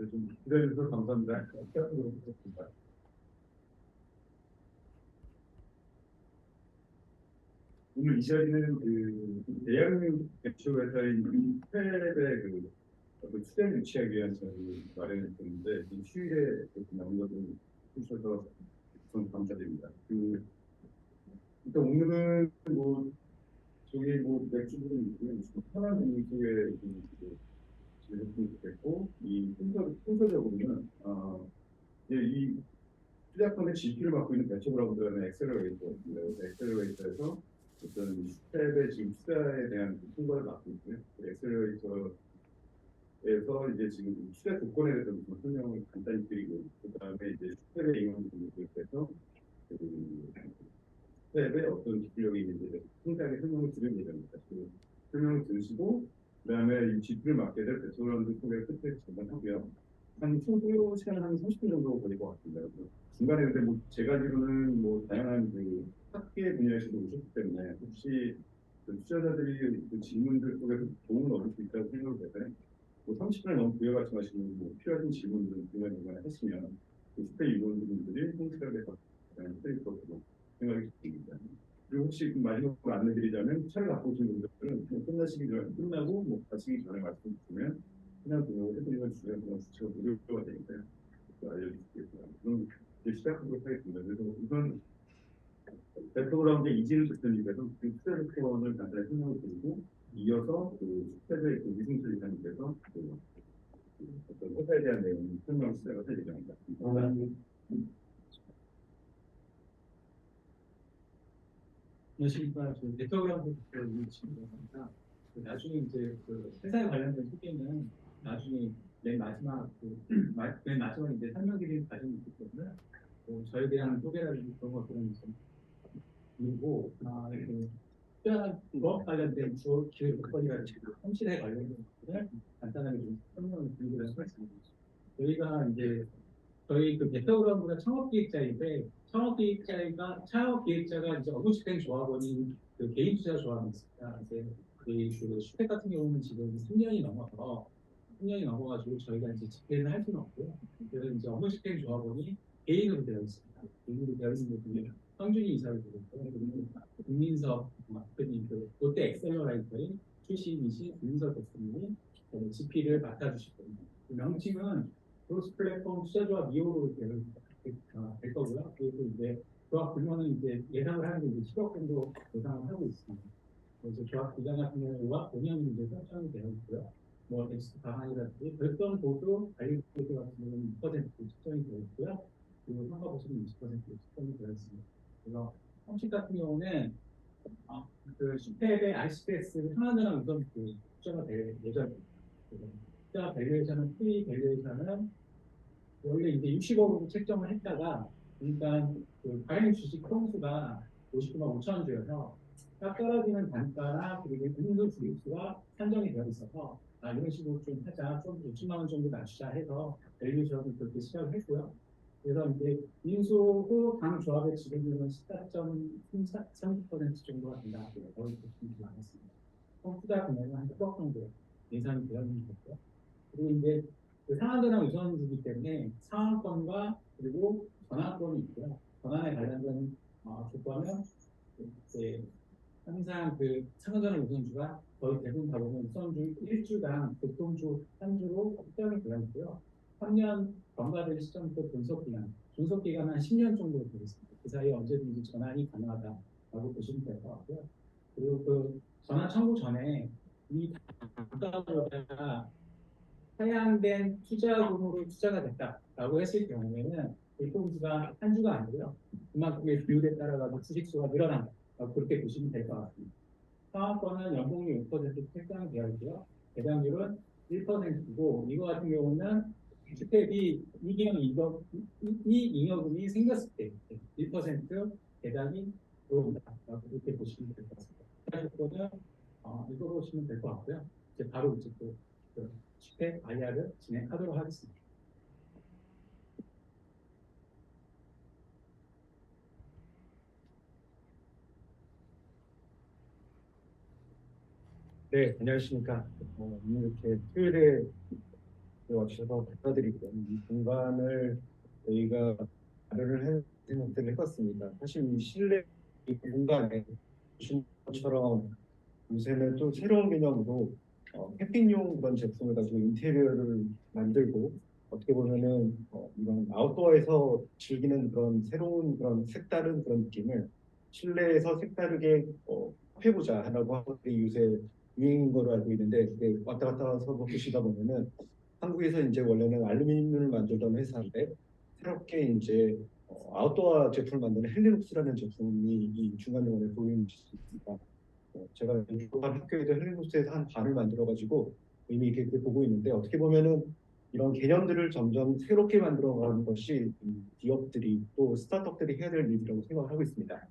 좀 기다려주셔서 감사합니다. 오늘 이 자리는 대한민국 대표회사인 펠의 투자를 유치하기 위한 자리를 마련했었는데 이 휴일에 나온 것을 해주셔서 우선 감사드립니다. 일단 오늘은 저기 맥주들은 있고요. 편한 분위기에 진행했으면 좋겠고 이 순서적으로는 이 투자펀드 GP를 맡고 있는 벤처브라운드라는 엑셀러레이터입니다. 엑셀러레이터에서 어떤 스텝의 지금 투자에 대한 통과를 맡고 있고요. 엑셀러레이터에서 이제 지금 투자 조건에 대해서 좀 설명을 간단히 드리고, 그 다음에 이제 스텝의 임원분들에 대해서 스텝에 어떤 기술력이 있는지에 대해서 상세하게 설명을 드릴 예정입니다. 설명을 들으시고, 그 다음에 이 GP를 맡게 될 벤처브라운드 소개 끝에 전달하고요. 총 소요 시간은 한 30분 정도 걸릴 것 같습니다. 중간에 근데 제가 알기로는 다양한 학계 분야에서도 오셨기 때문에 혹시 투자자들이 질문들 속에서 도움을 얻을 수 있다고 생각을 해서 30분을 너무 부여 말씀하시는 필요하신 질문들 중간중간에 하시면 스페 유원분들이 성실하게 답변을 해드릴 것으로 생각이 듭니다. 그리고 혹시 마지막으로 안내드리자면 차를 갖고 오신 분들은 끝나시기 전에 끝나고 가시기 전에 말씀 주시면 그냥 해드리면 주변 수치가 무료가 되니까요. 알려주시겠습니다. 그럼 이제 시작하도록 하겠습니다. 그래서 우선 백그라운드 이진우 대표님께서 투자 조건을 간단히 설명을 드리고 이어서 스텝의 미승철 이사님께서 어떤 회사에 대한 내용 설명을 시작을 할 예정입니다. 안녕하십니까. 저 네트워크라운드 대표입니다. 나중에 이제 회사에 관련된 소개는 나중에 맨 마지막 맨 마지막에 이제 설명드리는 과정이 있기 때문에 저에 대한 소개라든지 그런 것들은 좀 그리고 투자 관련된 기회 조건이라든지 현실에 관련된 것들을 간단하게 좀 설명을 드리도록 하겠습니다. 저희가 이제 저희 네트워크라운드가 창업기획자인데 창업기획자가 이제 어부집행 조합원이 개인 투자 조합이 있습니다. 이제 슈펙 같은 경우는 지금 3년이 넘어가지고 저희가 이제 집행을 할 수는 없고요. 그래서 이제 어부집행 조합원이 개인으로 되어 있습니다. 개인으로 되어 있는 분이 황준희 이사를 드렸고요. 국민석 대표님, 롯데 엑셀러라이터의 출신이신 국민석 대표님이 GP를 맡아주실 겁니다. 명칭은 크로스 플랫폼 투자조합 2호로 될 거고요. 그리고 이제 조합 규모는 이제 예상을 하는 게 이제 10억 정도 예상을 하고 있습니다. 그래서 조합 기간 같은 경우는 5년이 이제 설정이 되어 있고요. 엑시트 방안이라든지 별점 보수 관리 보수 같은 경우는 2% 측정이 되어 있고요. 그리고 성과 보수는 20% 측정이 되어 있습니다. 그래서 형식 같은 경우는 슈펙의 RCPS 상한전환 우선 투자가 될 예정입니다. 투자 밸류에이션은 프리 밸류에이션은 원래 이제 60억으로 책정을 했다가 그러니까 발행 주식 kon수가 59만 5천 주여서 딱 떨어지는 단가나 그리고 인수 주식수가 산정이 되어 있어서 이런 식으로 좀 하자, 좀 60만 원 정도 낮추자 해서 밸류에이션을 그렇게 시작을 했고요. 그래서 이제 인수 후 당 조합의 지분율은 14.30% 정도가 된다. 거의 보시면 많았습니다. 투자 금액은 한 10억 정도 예상이 되어 있는 거고요. 그리고 이제 상한전환 우선주기 때문에 상한권과 그리고 전환권이 있고요. 전환에 관련된 조건은 이제 항상 상한전환 우선주가 거의 대부분 다 보면 우선주 1주당 교통주 한 주로 확정이 되어 있고요. 3년 경과될 시점부터 분석기간은 한 10년 정도 되겠습니다. 그 사이에 언제든지 전환이 가능하다라고 보시면 될 것 같고요. 그리고 전환 청구 전에 이 단가보다 하향된 투자금으로 투자가 됐다라고 했을 경우에는 공수가 한 주가 아니고요. 그만큼의 비율에 따라서 주식수가 늘어난다. 그렇게 보시면 될 것 같습니다. 상한권은 연봉이 5% 책정되어 있고요. 배당률은 1%고 이거 같은 경우는 주택이 이익잉여금이 생겼을 때 1% 배당이 들어온다. 그렇게 보시면 될 것 같습니다. 조건은 이거 보시면 될 것 같고요. 이제 바로 이제 또 주택 IR을 진행하도록 하겠습니다. 네, 안녕하십니까. 오늘 이렇게 토요일에 와주셔서 감사드리고요. 이 공간을 저희가 마련을 할 생각들을 해봤습니다. 사실 이 실내 이 공간에 보신 것처럼 요새는 또 새로운 개념으로 캠핑용 그런 제품을 가지고 인테리어를 만들고 어떻게 보면은 이런 아웃도어에서 즐기는 그런 새로운 그런 색다른 그런 느낌을 실내에서 색다르게 해보자 하라고 하고 요새 유행인 거로 알고 있는데 왔다 갔다 해서 보시다 보면은 한국에서 이제 원래는 알루미늄을 만들던 회사인데 새롭게 이제 아웃도어 제품을 만드는 헬리눅스라는 제품이 이 중간중간에 보이는 수 있습니다. 제가 졸업한 학교에도 헬리눅스에서 한 반을 만들어가지고 이미 이렇게 보고 있는데 어떻게 보면은 이런 개념들을 점점 새롭게 만들어가는 것이 이 기업들이 또 스타트업들이 해야 될 일이라고 생각을 하고 있습니다.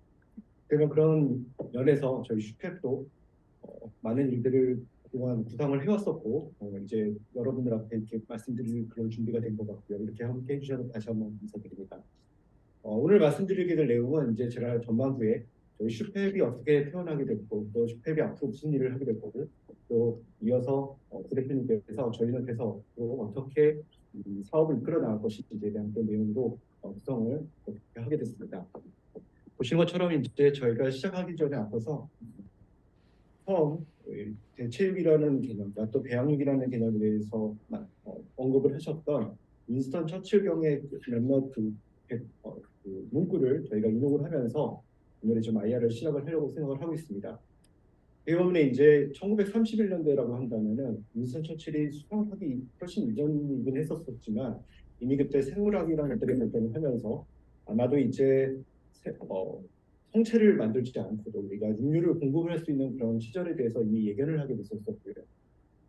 그러면 그런 면에서 저희 슈펙도 많은 일들을 그동안 구상을 해왔었고 이제 여러분들 앞에 이렇게 말씀드릴 그런 준비가 된 것 같고요. 이렇게 함께 해주셔서 다시 한번 감사드립니다. 오늘 말씀드리게 될 내용은 이제 제가 전반부에 저희 슈펙이 어떻게 태어나게 됐고 또 슈펙이 앞으로 무슨 일을 하게 될 거고 또 이어서 부대표님께서 저희는 그래서 또 어떻게 사업을 이끌어 나갈 것인지에 대한 그 내용으로 구성을 하게 됐습니다. 보시는 것처럼 이제 저희가 시작하기 전에 앞서서 처음 대체육이라는 개념과 또 배양육이라는 개념에 대해서 언급을 하셨던 윈스턴 처칠경의 몇몇 그 문구를 저희가 인용을 하면서 오늘의 좀 IR을 시작을 하려고 생각을 하고 있습니다. 때문에 이제 1931년대라고 한다면은 윈스턴 처칠이 수상하기 훨씬 이전이긴 했었지만 이미 그때 생물학이라는 것들을 발전을 하면서 아마도 이제 성체를 만들지 않고도 우리가 육류를 공급할 수 있는 그런 시절에 대해서 이미 예견을 하게 됐었고요.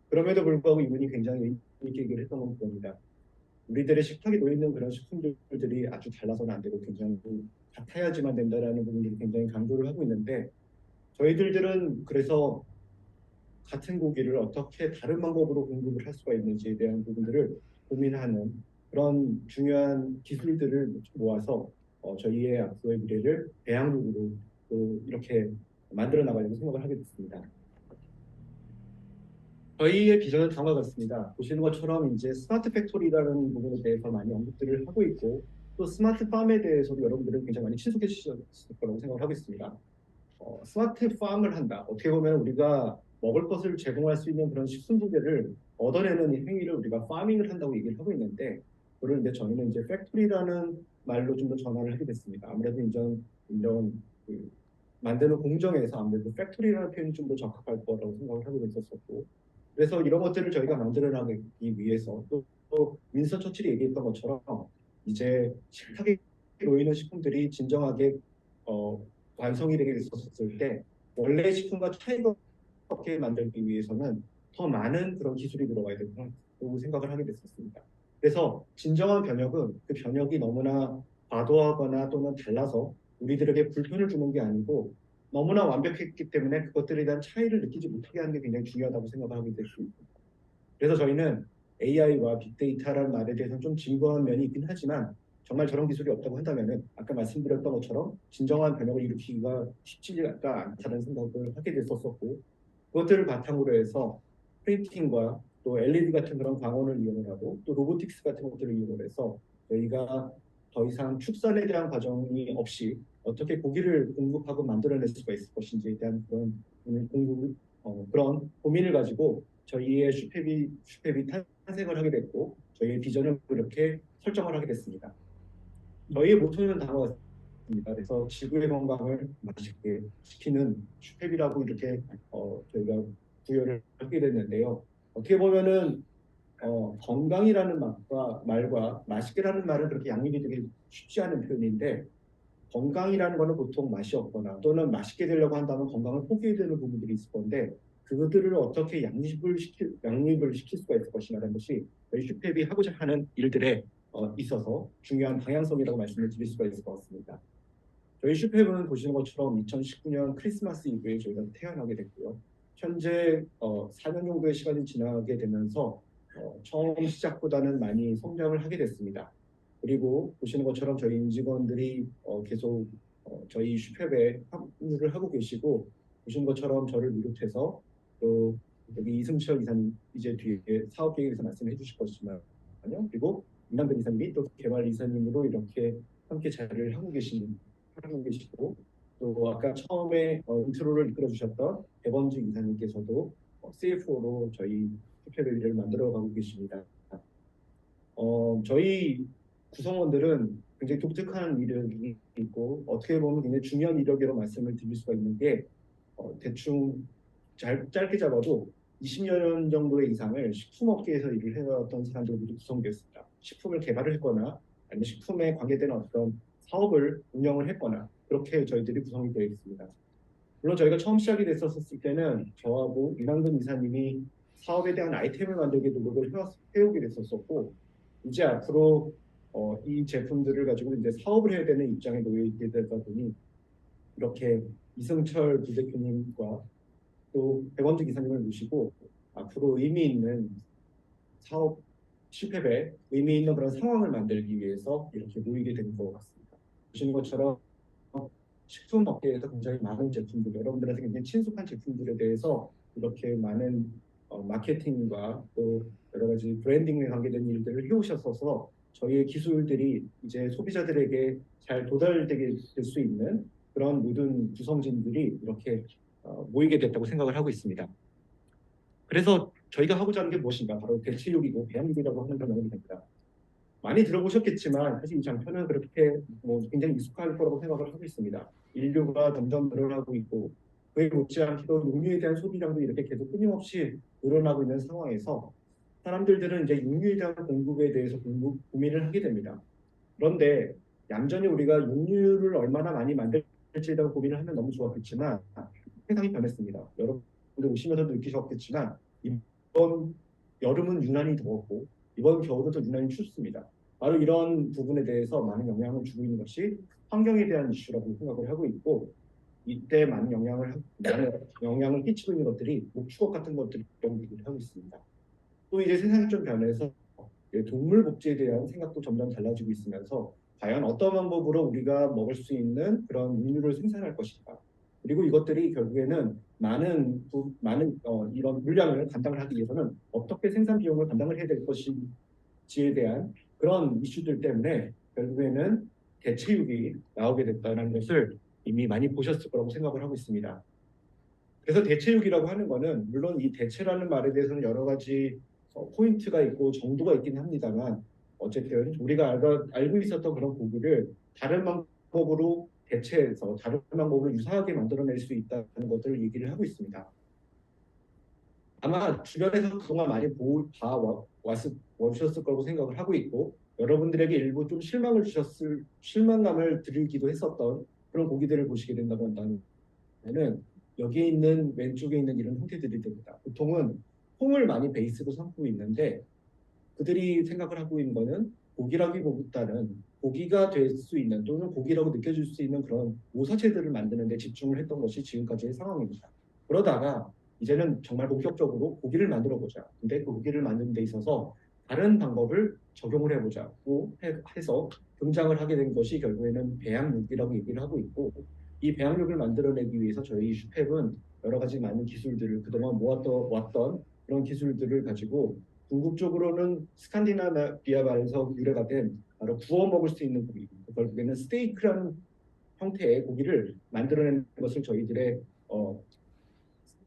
그럼에도 불구하고 이분이 굉장히 의미 있게 얘기를 했던 건 그겁니다. 우리들의 식탁에 놓여있는 그런 식품들이 아주 달라서는 안 되고 굉장히 같아야지만 된다라는 부분들을 굉장히 강조를 하고 있는데 저희들은 그래서 같은 고기를 어떻게 다른 방법으로 공급을 할 수가 있는지에 대한 부분들을 고민하는 그런 중요한 기술들을 모아서 저희의 앞으로의 미래를 배양육으로 이렇게 만들어 나가려고 생각을 하게 됐습니다. 저희의 비전은 다음과 같습니다. 보시는 것처럼 이제 스마트 팩토리라는 부분에 대해서 많이 언급들을 하고 있고 또 스마트 팜에 대해서도 여러분들은 굉장히 많이 친숙해지셨을 거라고 생각을 하고 있습니다. 스마트 팜을 한다. 어떻게 보면 우리가 먹을 것을 제공할 수 있는 그런 식순부대를 얻어내는 행위를 우리가 파밍을 한다고 얘기를 하고 있는데 그걸 이제 저희는 이제 팩토리라는 말로 좀 더 전환을 하게 됐습니다. 아무래도 이런 만드는 공정에서 아무래도 팩토리라는 표현이 좀 더 적합할 거라고 생각을 하고 있었었고 그래서 이런 것들을 저희가 만들어 나가기 위해서 또 윈스턴 처칠이 얘기했던 것처럼 이제 식탁에 놓이는 식품들이 진정하게 완성이 되게 됐었을 때 원래 식품과 차이가 없게 만들기 위해서는 더 많은 그런 기술이 들어가야 된다고 생각을 하게 됐었습니다. 그래서 진정한 변혁은 그 변혁이 너무나 과도하거나 또는 달라서 우리들에게 불편을 주는 게 아니고 너무나 완벽했기 때문에 그것들에 대한 차이를 느끼지 못하게 하는 게 굉장히 중요하다고 생각을 하게 됐습니다. 그래서 저희는 AI와 빅데이터라는 말에 대해서는 좀 진부한 면이 있긴 하지만 정말 저런 기술이 없다고 한다면은 아까 말씀드렸던 것처럼 진정한 변혁을 일으키기가 쉽지가 않다는 생각을 하게 됐었고 그것들을 바탕으로 해서 프린팅과 또 LED 같은 그런 광원을 이용을 하고 또 로보틱스 같은 것들을 이용을 해서 저희가 더 이상 축산에 대한 과정이 없이 어떻게 고기를 공급하고 만들어낼 수가 있을 것인지에 대한 그런 고민을 가지고 저희의 슈펙이 탄생을 하게 됐고 저희의 비전을 그렇게 설정을 하게 됐습니다. 저희의 모토는 다음과 같습니다. 그래서 지구의 건강을 맛있게 지키는 슈펙이라고 이렇게 저희가 부여를 하게 됐는데요. 어떻게 보면은 건강이라는 말과 맛있게라는 말은 그렇게 양립이 되게 쉽지 않은 표현인데 건강이라는 거는 보통 맛이 없거나 또는 맛있게 되려고 한다면 건강을 포기해야 되는 부분들이 있을 건데 그것들을 어떻게 양립을 시킬 수가 있을 것이냐는 것이 저희 슈펙이 하고자 하는 일들에 있어서 중요한 방향성이라고 말씀을 드릴 수가 있을 것 같습니다. 저희 슈펙은 보시는 것처럼 2019년 크리스마스 이브에 저희가 태어나게 됐고요. 현재 4년 정도의 시간이 지나게 되면서 처음 시작보다는 많이 성장을 하게 됐습니다. 그리고 보시는 것처럼 저희 임직원들이 계속 저희 슈펙에 합류를 하고 계시고 보시는 것처럼 저를 비롯해서 또 여기 이승철 이사님 이제 뒤에 사업 계획에서 말씀해 주실 것이지만요. 그리고 임남근 이사님이 또 개발 이사님으로 이렇게 함께 자리를 하고 계시고 또 아까 처음에 인트로를 이끌어 주셨던 배범주 이사님께서도 CFO로 저희 투표를 만들어가고 계십니다. 저희 구성원들은 굉장히 독특한 이력이 있고 어떻게 보면 굉장히 중요한 이력이라고 말씀을 드릴 수가 있는 게 대충 짧게 잡아도 20여 년 정도의 이상을 식품업계에서 일을 해왔던 사람들이 모두 구성되었습니다. 식품을 개발을 했거나 아니면 식품에 관계되는 어떤 사업을 운영을 했거나 그렇게 저희들이 구성이 되어 있습니다. 물론 저희가 처음 시작이 됐었을 때는 저하고 이남근 이사님이 사업에 대한 아이템을 만들기 노력을 해오게 됐었고 이제 앞으로 이 제품들을 가지고 이제 사업을 해야 되는 입장에 놓여 있게 되다 보니 이렇게 이승철 부대표님과 또 백원주 기사님을 모시고 앞으로 의미 있는 사업 실패에 의미 있는 그런 상황을 만들기 위해서 이렇게 모이게 된 것 같습니다. 보시는 것처럼 식품업계에서 굉장히 많은 제품들, 여러분들한테 굉장히 친숙한 제품들에 대해서 이렇게 많은 마케팅과 또 여러 가지 브랜딩에 관계된 일들을 해오셨어서 저희의 기술들이 이제 소비자들에게 잘 도달되게 될 수 있는 그런 모든 구성진들이 이렇게 모이게 됐다고 생각을 하고 있습니다. 그래서 저희가 하고자 하는 게 무엇인가? 바로 대체육이고 배양육이라고 하는 단어가 됩니다. 많이 들어보셨겠지만 사실 이 장편은 그렇게 굉장히 익숙할 거라고 생각을 하고 있습니다. 인류가 점점 늘어나고 있고 그에 못지않게도 육류에 대한 소비량도 이렇게 계속 끊임없이 늘어나고 있는 상황에서 사람들은 이제 육류에 대한 공급에 대해서 고민을 하게 됩니다. 그런데 얌전히 우리가 육류를 얼마나 많이 만들지에 대한 고민을 하면 너무 좋았겠지만 세상이 변했습니다. 여러분들 오시면서도 느끼셨겠지만 이번 여름은 유난히 더웠고 이번 겨울은 또 유난히 춥습니다. 바로 이런 부분에 대해서 많은 영향을 주고 있는 것이 환경에 대한 이슈라고 생각을 하고 있고 이때 많은 영향을 끼치고 있는 것들이 목축업 같은 것들이라고 얘기를 하고 있습니다. 또 이제 세상이 좀 변해서 동물 복지에 대한 생각도 점점 달라지고 있으면서 과연 어떤 방법으로 우리가 먹을 수 있는 그런 육류를 생산할 것인가 그리고 이것들이 결국에는 많은 이런 물량을 감당을 하기 위해서는 어떻게 생산 비용을 감당을 해야 될 것인지에 대한 그런 이슈들 때문에 결국에는 대체육이 나오게 됐다는 것을 이미 많이 보셨을 거라고 생각을 하고 있습니다. 그래서 대체육이라고 하는 것은 물론 이 대체라는 말에 대해서는 여러 가지 포인트가 있고 정도가 있긴 합니다만 어쨌든 우리가 알고 있었던 그런 고기를 다른 방법으로 대체해서 다른 방법으로 유사하게 만들어낼 수 있다는 것들을 얘기를 하고 있습니다. 아마 주변에서 그동안 많이 와주셨을 거라고 생각을 하고 있고 여러분들에게 일부 좀 실망감을 드리기도 했었던 그런 고기들을 보시게 된다고 한다면 여기에 있는 왼쪽에 있는 이런 형태들이 됩니다. 보통은 콩을 많이 베이스로 삼고 있는데 그들이 생각을 하고 있는 거는 고기라기보다는 고기가 될 수 있는 또는 고기라고 느껴질 수 있는 그런 모사체들을 만드는 데 집중을 했던 것이 지금까지의 상황입니다. 그러다가 이제는 정말 본격적으로 고기를 만들어 보자. 근데 그 고기를 만드는 데 있어서 다른 방법을 적용을 해보자고 해서 등장을 하게 된 것이 결국에는 배양육이라고 얘기를 하고 있고 이 배양육을 만들어내기 위해서 저희 슈펩은 여러 가지 많은 기술들을 그동안 모았던 그런 기술들을 가지고 궁극적으로는 스칸디나비아에서 유래가 된 바로 구워 먹을 수 있는 고기, 결국에는 스테이크라는 형태의 고기를 만들어내는 것을 저희들의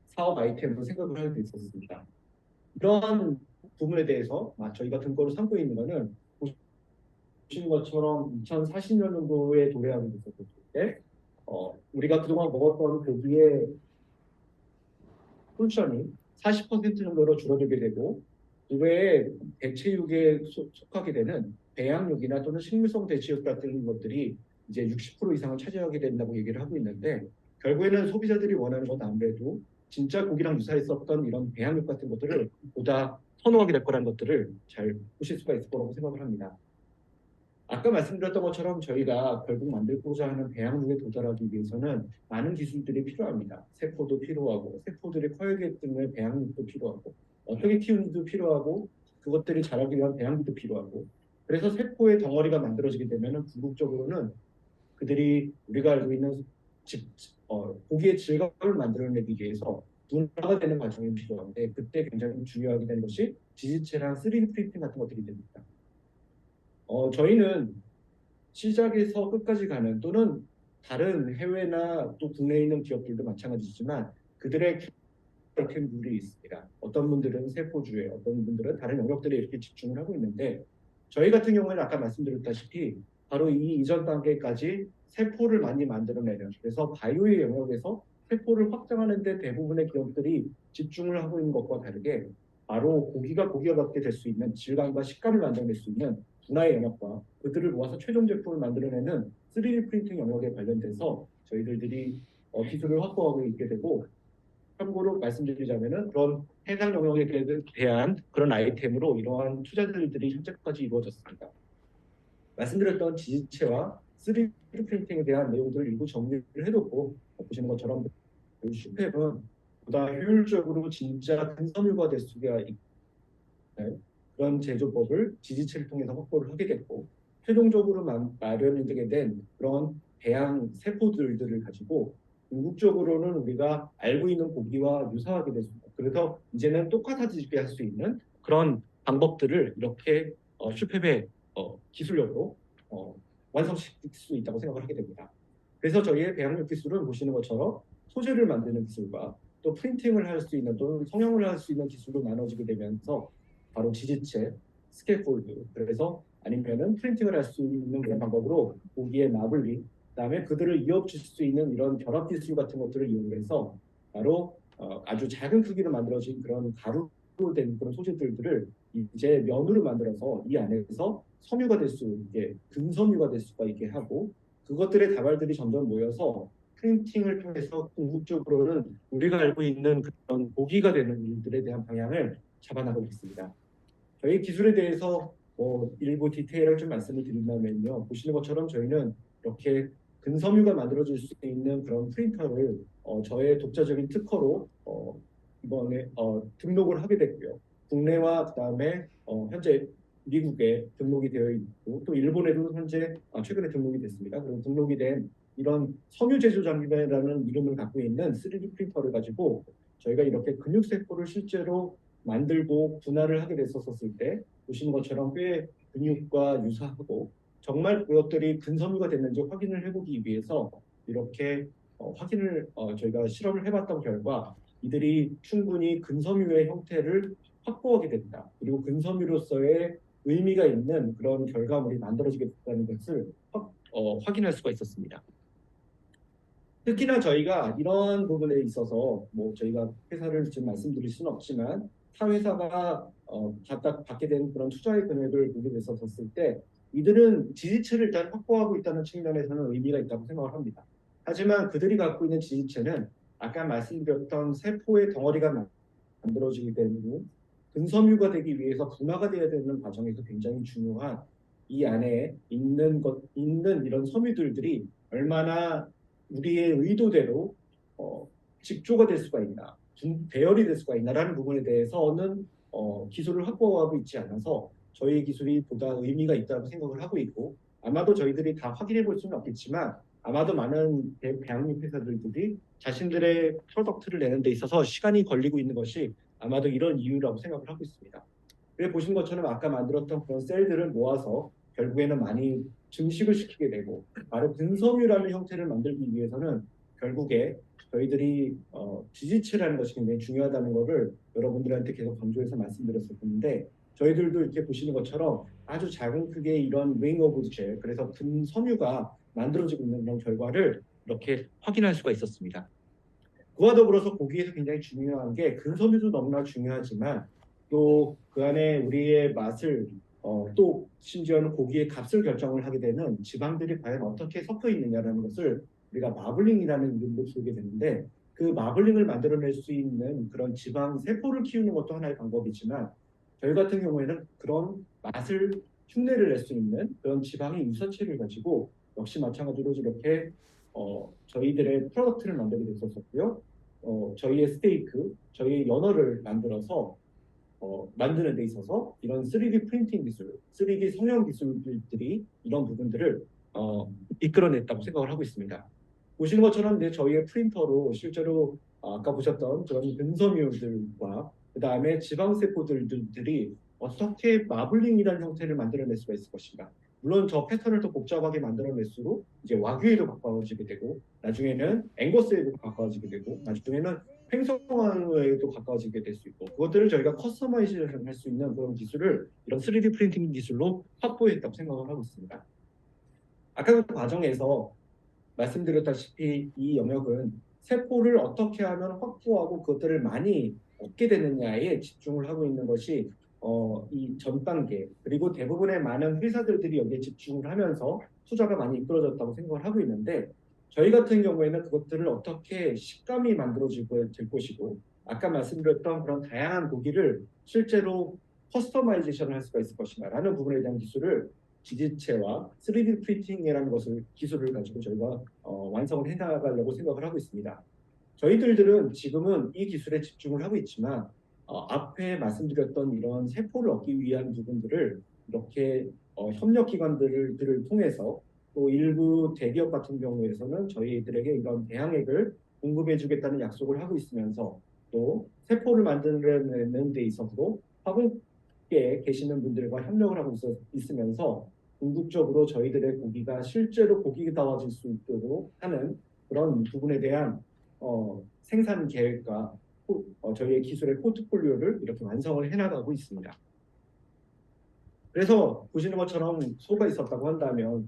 사업 아이템으로 생각을 하게 있었습니다. 이러한 부분에 대해서 저희가 근거로 삼고 있는 것은 보시는 것처럼 2040년 정도에 도래하게 됐었을 때 우리가 그동안 먹었던 고기의 폴션이 40% 정도로 줄어들게 되고 그 외에 대체육에 속하게 되는 배양육이나 또는 식물성 대체육 같은 것들이 이제 60% 이상을 차지하게 된다고 얘기를 하고 있는데 결국에는 소비자들이 원하는 건 아무래도 진짜 고기랑 유사했었던 이런 배양육 같은 것들을 보다 선호하게 될 거라는 것들을 잘 보실 수가 있을 거라고 생각을 합니다. 아까 말씀드렸던 것처럼 저희가 결국 만들고자 하는 배양육에 도달하기 위해서는 많은 기술들이 필요합니다. 세포도 필요하고 세포들이 커야기 때문에 배양육도 필요하고 어떻게 키우는지도 필요하고 그것들이 자라기 위한 배양육도 필요하고 그래서 세포의 덩어리가 만들어지게 되면 궁극적으로는 그들이 우리가 알고 있는 고기의 질감을 만들어내기 위해서 분화가 되는 과정이 필요한데 그때 굉장히 중요하게 되는 것이 지지체랑 3D 프린팅 같은 것들이 됩니다. 저희는 시작에서 끝까지 가는 또는 다른 해외나 또 국내에 있는 기업들도 마찬가지지만 그들의 아이템들이 있습니다. 어떤 분들은 세포주에, 어떤 분들은 다른 영역들에 이렇게 집중을 하고 있는데 저희 같은 경우에는 아까 말씀드렸다시피 바로 이 이전 단계까지 세포를 많이 만들어내는 그래서 바이오의 영역에서 세포를 확장하는 데 대부분의 기업들이 집중을 하고 있는 것과 다르게 바로 고기가 될 수 있는 질감과 식감을 만들어낼 수 있는 분화의 영역과 그들을 모아서 최종 제품을 만들어내는 3D 프린팅 영역에 관련돼서 저희들이 기술을 확보하고 있게 되고 참고로 말씀드리자면은 그런 해당 영역에 대한 그런 아이템으로 이러한 투자들이 현재까지 이루어졌습니다. 말씀드렸던 지지체와 3D 프린팅에 대한 내용들을 일부 정리를 해놓고 보시는 것처럼 슈펙은 보다 효율적으로 진짜 근섬유가 될 수가 있는 그런 제조법을 지지체를 통해서 확보를 하게 됐고 최종적으로 마련이 되게 된 그런 배양 세포들을 가지고 궁극적으로는 우리가 알고 있는 고기와 유사하게 됐습니다. 그래서 이제는 똑같아지게 할 수 있는 그런 방법들을 이렇게 슈펩의 기술력으로 완성시킬 수 있다고 생각을 하게 됩니다. 그래서 저희의 배양육 기술은 보시는 것처럼 소재를 만드는 기술과 또 프린팅을 할 수 있는 또는 성형을 할 수 있는 기술로 나눠지게 되면서 바로 지지체, 스캐폴드, 그래서 아니면은 프린팅을 할 수 있는 그런 방법으로 고기의 마블링, 그다음에 그들을 이어줄 수 있는 이런 결합 기술 같은 것들을 이용해서 바로 아주 작은 크기로 만들어진 그런 가루로 된 그런 소재들을 이제 면으로 만들어서 이 안에서 섬유가 될 수 있게 근섬유가 될 수가 있게 하고 그것들의 다발들이 점점 모여서 프린팅을 통해서 궁극적으로는 우리가 알고 있는 그런 고기가 되는 일들에 대한 방향을 잡아나가고 있습니다. 저희 기술에 대해서 일부 디테일을 좀 말씀을 드린다면요. 보시는 것처럼 저희는 이렇게 근섬유가 만들어질 수 있는 그런 프린터를 저의 독자적인 특허로 이번에 등록을 하게 됐고요. 국내와 그다음에 현재 미국에 등록이 되어 있고 또 일본에도 현재 최근에 등록이 됐습니다. 그럼 등록이 된 이런 섬유 제조 장비라는 이름을 갖고 있는 3D 프린터를 가지고 저희가 이렇게 근육 세포를 실제로 만들고 분할을 하게 됐었을 때 보시는 것처럼 꽤 근육과 유사하고 정말 그것들이 근섬유가 됐는지 확인을 해보기 위해서 이렇게 확인을 저희가 실험을 해봤던 결과 이들이 충분히 근섬유의 형태를 확보하게 된다. 그리고 근섬유로서의 의미가 있는 그런 결과물이 만들어지게 됐다는 것을 확인할 수가 있었습니다. 특히나 저희가 이런 부분에 있어서 저희가 회사를 지금 말씀드릴 수는 없지만 타 회사가 받게 된 그런 투자의 금액을 보게 됐었을 때 이들은 지지체를 일단 확보하고 있다는 측면에서는 의미가 있다고 생각을 합니다. 하지만 그들이 갖고 있는 지지체는 아까 말씀드렸던 세포의 덩어리가 만들어지게 되는 근섬유가 되기 위해서 분화가 되어야 되는 과정에서 굉장히 중요한 이 안에 있는 이런 섬유들이 얼마나 우리의 의도대로 직조가 될 수가 있나, 배열이 될 수가 있나라는 부분에 대해서는 기술을 확보하고 있지 않아서 저희 기술이 보다 의미가 있다고 생각을 하고 있고 아마도 저희들이 다 확인해 볼 수는 없겠지만 아마도 많은 배양육 회사들이 자신들의 프로덕트를 내는 데 있어서 시간이 걸리고 있는 것이 아마도 이런 이유라고 생각을 하고 있습니다. 그래 보신 것처럼 아까 만들었던 그런 셀들을 모아서 결국에는 많이 증식을 시키게 되고 바로 근섬유라는 형태를 만들기 위해서는 결국에 저희들이 지지체라는 것이 굉장히 중요하다는 것을 여러분들한테 계속 강조해서 말씀드렸었는데 저희들도 이렇게 보시는 것처럼 아주 작은 크기의 이런 ring of the gel 그래서 근섬유가 만들어지고 있는 그런 결과를 이렇게 확인할 수가 있었습니다. 그와 더불어서 고기에서 굉장히 중요한 게 근섬유도 너무나 중요하지만 또 그 안에 우리의 맛을 또 심지어는 고기의 값을 결정을 하게 되는 지방들이 과연 어떻게 섞여 있느냐라는 것을 우리가 마블링이라는 이름으로 부르게 되는데 그 마블링을 만들어낼 수 있는 그런 지방 세포를 키우는 것도 하나의 방법이지만 저희 같은 경우에는 그런 맛을 흉내를 낼 수 있는 그런 지방의 유사체를 가지고 역시 마찬가지로 이렇게 저희들의 프로덕트를 만들게 됐었고요. 저희의 스테이크, 저희의 연어를 만들어서 만드는 데 있어서 이런 3D 프린팅 기술, 3D 성형 기술들이 이런 부분들을 이끌어냈다고 생각을 하고 있습니다. 보시는 것처럼 이제 저희의 프린터로 실제로 아까 보셨던 그런 근섬유들과 그 다음에 지방세포들이 어떻게 마블링이라는 형태를 만들어낼 수가 있을 것인가. 물론 저 패턴을 더 복잡하게 만들어낼수록 이제 와규에도 가까워지게 되고 나중에는 앵거스에도 가까워지게 되고 나중에는 횡성화에도 가까워지게 될 수 있고 그것들을 저희가 커스터마이제이션 할 수 있는 그런 기술을 이런 3D 프린팅 기술로 확보했다고 생각을 하고 있습니다. 아까 그 과정에서 말씀드렸다시피 이 영역은 세포를 어떻게 하면 확보하고 그것들을 많이 얻게 되느냐에 집중을 하고 있는 것이 이 전 단계 그리고 대부분의 많은 회사들이 여기에 집중을 하면서 투자가 많이 이끌어졌다고 생각을 하고 있는데 저희 같은 경우에는 그것들을 어떻게 식감이 만들어지고 될 것이고 아까 말씀드렸던 그런 다양한 고기를 실제로 커스터마이제이션을 할 수가 있을 것인가 라는 부분에 대한 기술을 지지체와 3D 프린팅이라는 기술을 가지고 저희가 완성을 해나가려고 생각을 하고 있습니다. 저희들은 지금은 이 기술에 집중을 하고 있지만 앞에 말씀드렸던 이런 세포를 얻기 위한 부분들을 이렇게 협력기관들을 통해서 또 일부 대기업 같은 경우에서는 저희들에게 이런 대항액을 공급해주겠다는 약속을 하고 있으면서 또 세포를 만드는 데 있어서도 화공계에 계시는 분들과 협력을 하고 있으면서 궁극적으로 저희들의 고기가 실제로 고기다워질 수 있도록 하는 그런 부분에 대한 생산 계획과 저희의 기술의 포트폴리오를 이렇게 완성을 해나가고 있습니다. 그래서 보시는 것처럼 소가 있었다고 한다면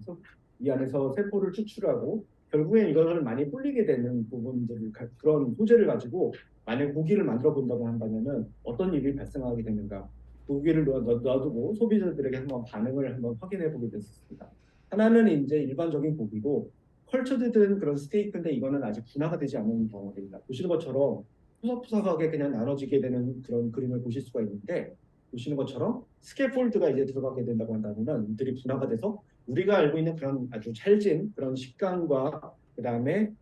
이 안에서 세포를 추출하고 결국엔 이거를 많이 불리게 되는 부분들을 그런 소재를 가지고 만약 고기를 만들어 본다고 한다면은 어떤 일이 발생하게 되는가 고기를 놔두고 소비자들에게 한번 반응을 한번 확인해 보게 됐습니다. 하나는 이제 일반적인 고기고 컬처드된 그런 스테이크인데 이거는 아직 분화가 되지 않은 경우입니다. 보시는 것처럼 푸석푸석하게 그냥 나눠지게 되는 그런 그림을 보실 수가 있는데 보시는 것처럼 스캐폴드가 이제 들어가게 된다고 한다면 이들이 분화가 돼서 우리가 알고 있는 그런 아주 찰진 그런 식감과 그 다음에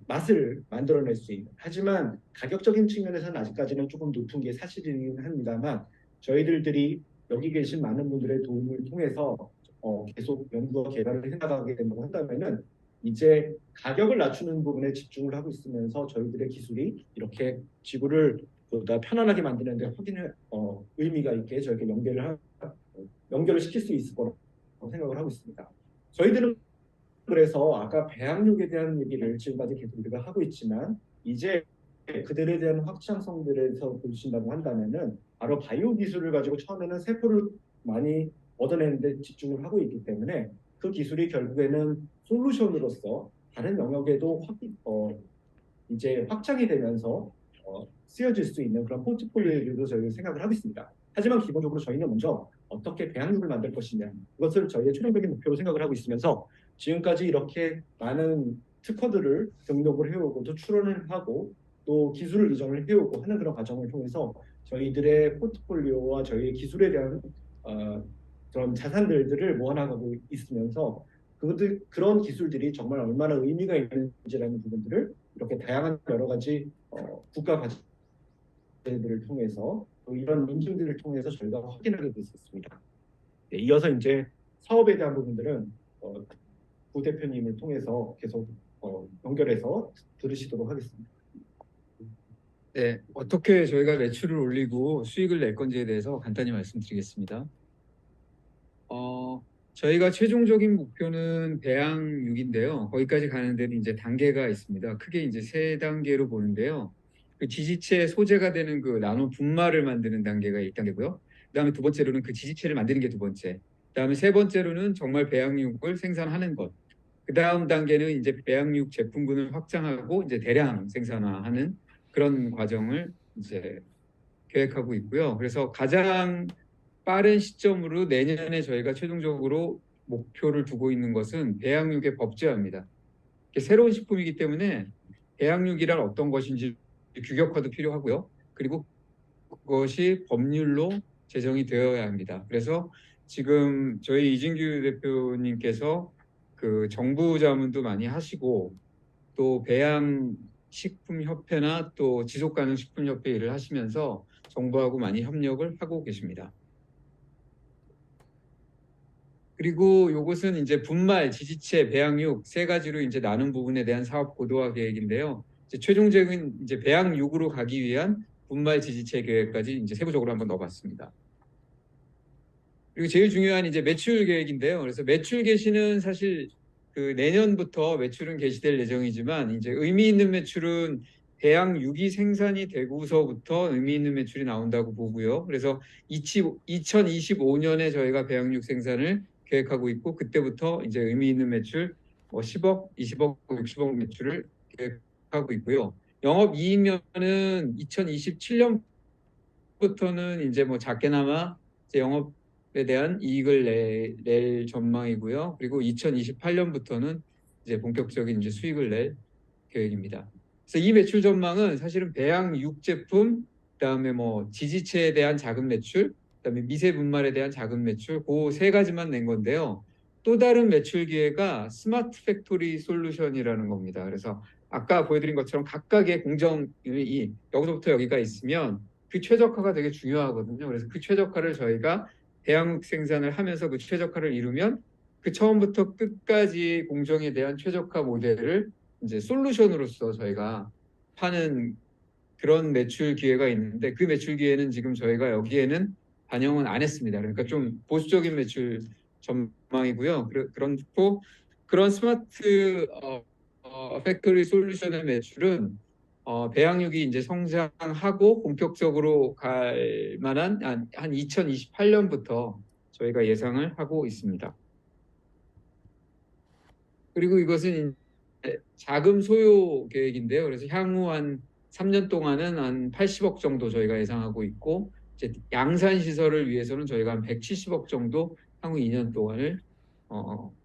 맛을 만들어낼 수 있는 하지만 가격적인 측면에서는 아직까지는 조금 높은 게 사실이긴 합니다만 저희들이 여기 계신 많은 분들의 도움을 통해서 계속 연구와 개발을 해나가게 된다고 한다면은 이제 가격을 낮추는 부분에 집중을 하고 있으면서 저희들의 기술이 이렇게 지구를 보다 편안하게 만드는 데 확인을 의미가 있게 저렇게 연결을 시킬 수 있을 거라고 생각을 하고 있습니다. 저희들은 그래서 아까 배양육에 대한 얘기를 지금까지 계속 우리가 하고 있지만 이제 그들에 대한 확장성들에서 보신다고 한다면은 바로 바이오 기술을 가지고 처음에는 세포를 많이 얻어내는 데 집중을 하고 있기 때문에 그 기술이 결국에는 솔루션으로서 다른 영역에도 이제 확장이 되면서 쓰여질 수 있는 그런 포트폴리오도 저희가 생각을 하고 있습니다. 하지만 기본적으로 저희는 먼저 어떻게 배양육을 만들 것이냐 이것을 저희의 최종적인 목표로 생각을 하고 있으면서 지금까지 이렇게 많은 특허들을 등록을 해오고 또 출원을 하고 또 기술을 이전을 해오고 하는 그런 과정을 통해서 저희들의 포트폴리오와 저희의 기술에 대한 그런 자산들을 모아나가고 있으면서 그런 기술들이 정말 얼마나 의미가 있는지라는 부분들을 이렇게 다양한 여러 가지 국가 과제들을 통해서 또 이런 인증들을 통해서 저희가 확인하게 됐었습니다. 네, 이어서 이제 사업에 대한 부분들은 부 대표님을 통해서 계속 연결해서 들으시도록 하겠습니다. 네, 어떻게 저희가 매출을 올리고 수익을 낼 건지에 대해서 간단히 말씀드리겠습니다. 저희가 최종적인 목표는 배양육인데요. 거기까지 가는 데는 이제 단계가 있습니다. 크게 이제 세 단계로 보는데요. 그 지지체 소재가 되는 그 나노 분말을 만드는 단계가 1단계고요. 그다음에 두 번째로는 그 지지체를 만드는 게 두 번째. 그다음에 세 번째로는 정말 배양육을 생산하는 것. 그다음 단계는 이제 배양육 제품군을 확장하고 이제 대량 생산화하는 그런 과정을 이제 계획하고 있고요. 그래서 가장 빠른 시점으로 내년에 저희가 최종적으로 목표를 두고 있는 것은 배양육의 법제화입니다. 새로운 식품이기 때문에 배양육이란 어떤 것인지 규격화도 필요하고요. 그리고 그것이 법률로 제정이 되어야 합니다. 그래서 지금 저희 이진규 대표님께서 그 정부 자문도 많이 하시고 또 배양식품협회나 또 지속가능식품협회 일을 하시면서 정부하고 많이 협력을 하고 계십니다. 그리고 요것은 이제 분말, 지지체, 배양육 세 가지로 이제 나눈 부분에 대한 사업 고도화 계획인데요. 이제 최종적인 이제 배양육으로 가기 위한 분말 지지체 계획까지 이제 세부적으로 한번 넣어봤습니다. 그리고 제일 중요한 이제 매출 계획인데요. 그래서 매출 개시는 사실 그 내년부터 매출은 개시될 예정이지만 이제 의미 있는 매출은 배양 6이 생산이 되고서부터 의미 있는 매출이 나온다고 보고요. 그래서 2025년에 저희가 배양 6 생산을 계획하고 있고 그때부터 이제 의미 있는 매출 뭐 10억, 20억, 60억 매출을 계획하고 있고요. 영업이익면은 2027년부터는 이제 뭐 작게나마 이제 영업에 대한 이익을 낼 전망이고요. 그리고 2028년부터는 이제 본격적인 이제 수익을 낼 계획입니다. 그래서 이 매출 전망은 사실은 배양 6 제품, 그다음에 뭐 지지체에 대한 작은 매출, 그다음에 미세 분말에 대한 작은 매출, 그 세 가지만 낸 건데요. 또 다른 매출 기회가 스마트 팩토리 솔루션이라는 겁니다. 그래서 아까 보여드린 것처럼 각각의 공정이 여기서부터 여기가 있으면 그 최적화가 되게 중요하거든요. 그래서 그 최적화를 저희가 배양육 생산을 하면서 그 최적화를 이루면 그 처음부터 끝까지 공정에 대한 최적화 모델을 이제 솔루션으로서 저희가 파는 그런 매출 기회가 있는데 그 매출 기회는 지금 저희가 여기에는 반영은 안 했습니다. 그러니까 좀 보수적인 매출 전망이고요. 그런 스마트 팩토리 솔루션의 매출은 배양육이 이제 성장하고 본격적으로 갈 만한 한 2028년부터 저희가 예상을 하고 있습니다. 그리고 이것은 자금 소요 계획인데요. 그래서 향후 한 3년 동안은 한 80억 정도 저희가 예상하고 있고 이제 양산 시설을 위해서는 저희가 한 170억 정도 향후 2년 동안을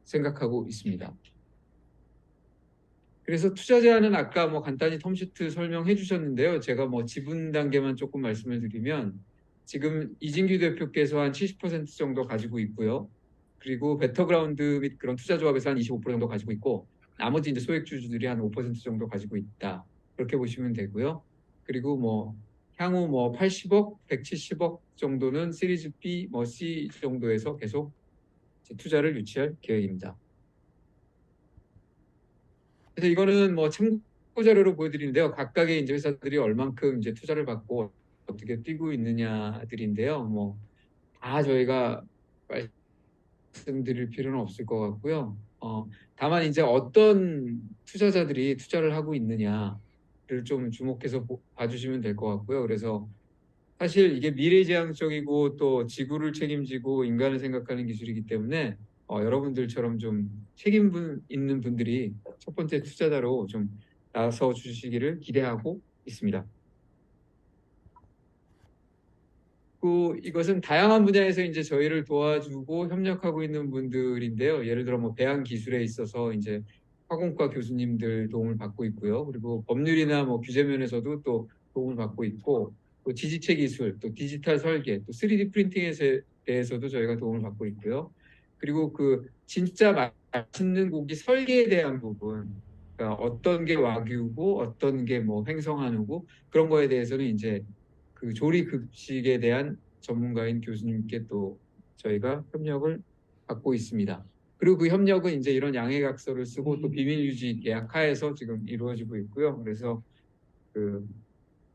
생각하고 있습니다. 그래서 투자 제한은 아까 뭐 간단히 텀시트 설명해 주셨는데요. 제가 뭐 지분 단계만 조금 말씀을 드리면 지금 이진규 대표께서 한 70% 정도 가지고 있고요. 그리고 베터그라운드 및 그런 투자조합에서 한 25% 정도 가지고 있고 나머지 이제 소액주주들이 한 5% 정도 가지고 있다. 그렇게 보시면 되고요. 그리고 뭐 향후 뭐 80억, 170억 정도는 시리즈 B, 뭐 C 정도에서 계속 투자를 유치할 계획입니다. 그래서 이거는 뭐 참고 자료로 보여드리는데요. 각각의 이제 회사들이 얼만큼 이제 투자를 받고 어떻게 뛰고 있느냐들인데요. 뭐 다 저희가 말씀드릴 필요는 없을 것 같고요. 다만 이제 어떤 투자자들이 투자를 하고 있느냐를 좀 주목해서 봐주시면 될 것 같고요. 그래서 사실 이게 미래지향적이고 또 지구를 책임지고 인간을 생각하는 기술이기 때문에 여러분들처럼 좀 책임 있는 분들이 첫 번째 투자자로 좀 나서 주시기를 기대하고 있습니다. 이것은 다양한 분야에서 이제 저희를 도와주고 협력하고 있는 분들인데요. 예를 들어 뭐 배양 기술에 있어서 이제 화공과 교수님들 도움을 받고 있고요. 그리고 법률이나 뭐 규제 면에서도 또 도움을 받고 있고, 또 지지체 기술, 또 디지털 설계, 또 3D 프린팅에 대해서도 저희가 도움을 받고 있고요. 그리고 그 진짜 맛있는 고기 설계에 대한 부분, 그러니까 어떤 게 와규고 어떤 게 뭐 횡성한우고 그런 거에 대해서는 이제 그 조리 급식에 대한 전문가인 교수님께 또 저희가 협력을 받고 있습니다. 그리고 그 협력은 이제 이런 양해각서를 쓰고 또 비밀 유지 계약 하에서 지금 이루어지고 있고요. 그래서 그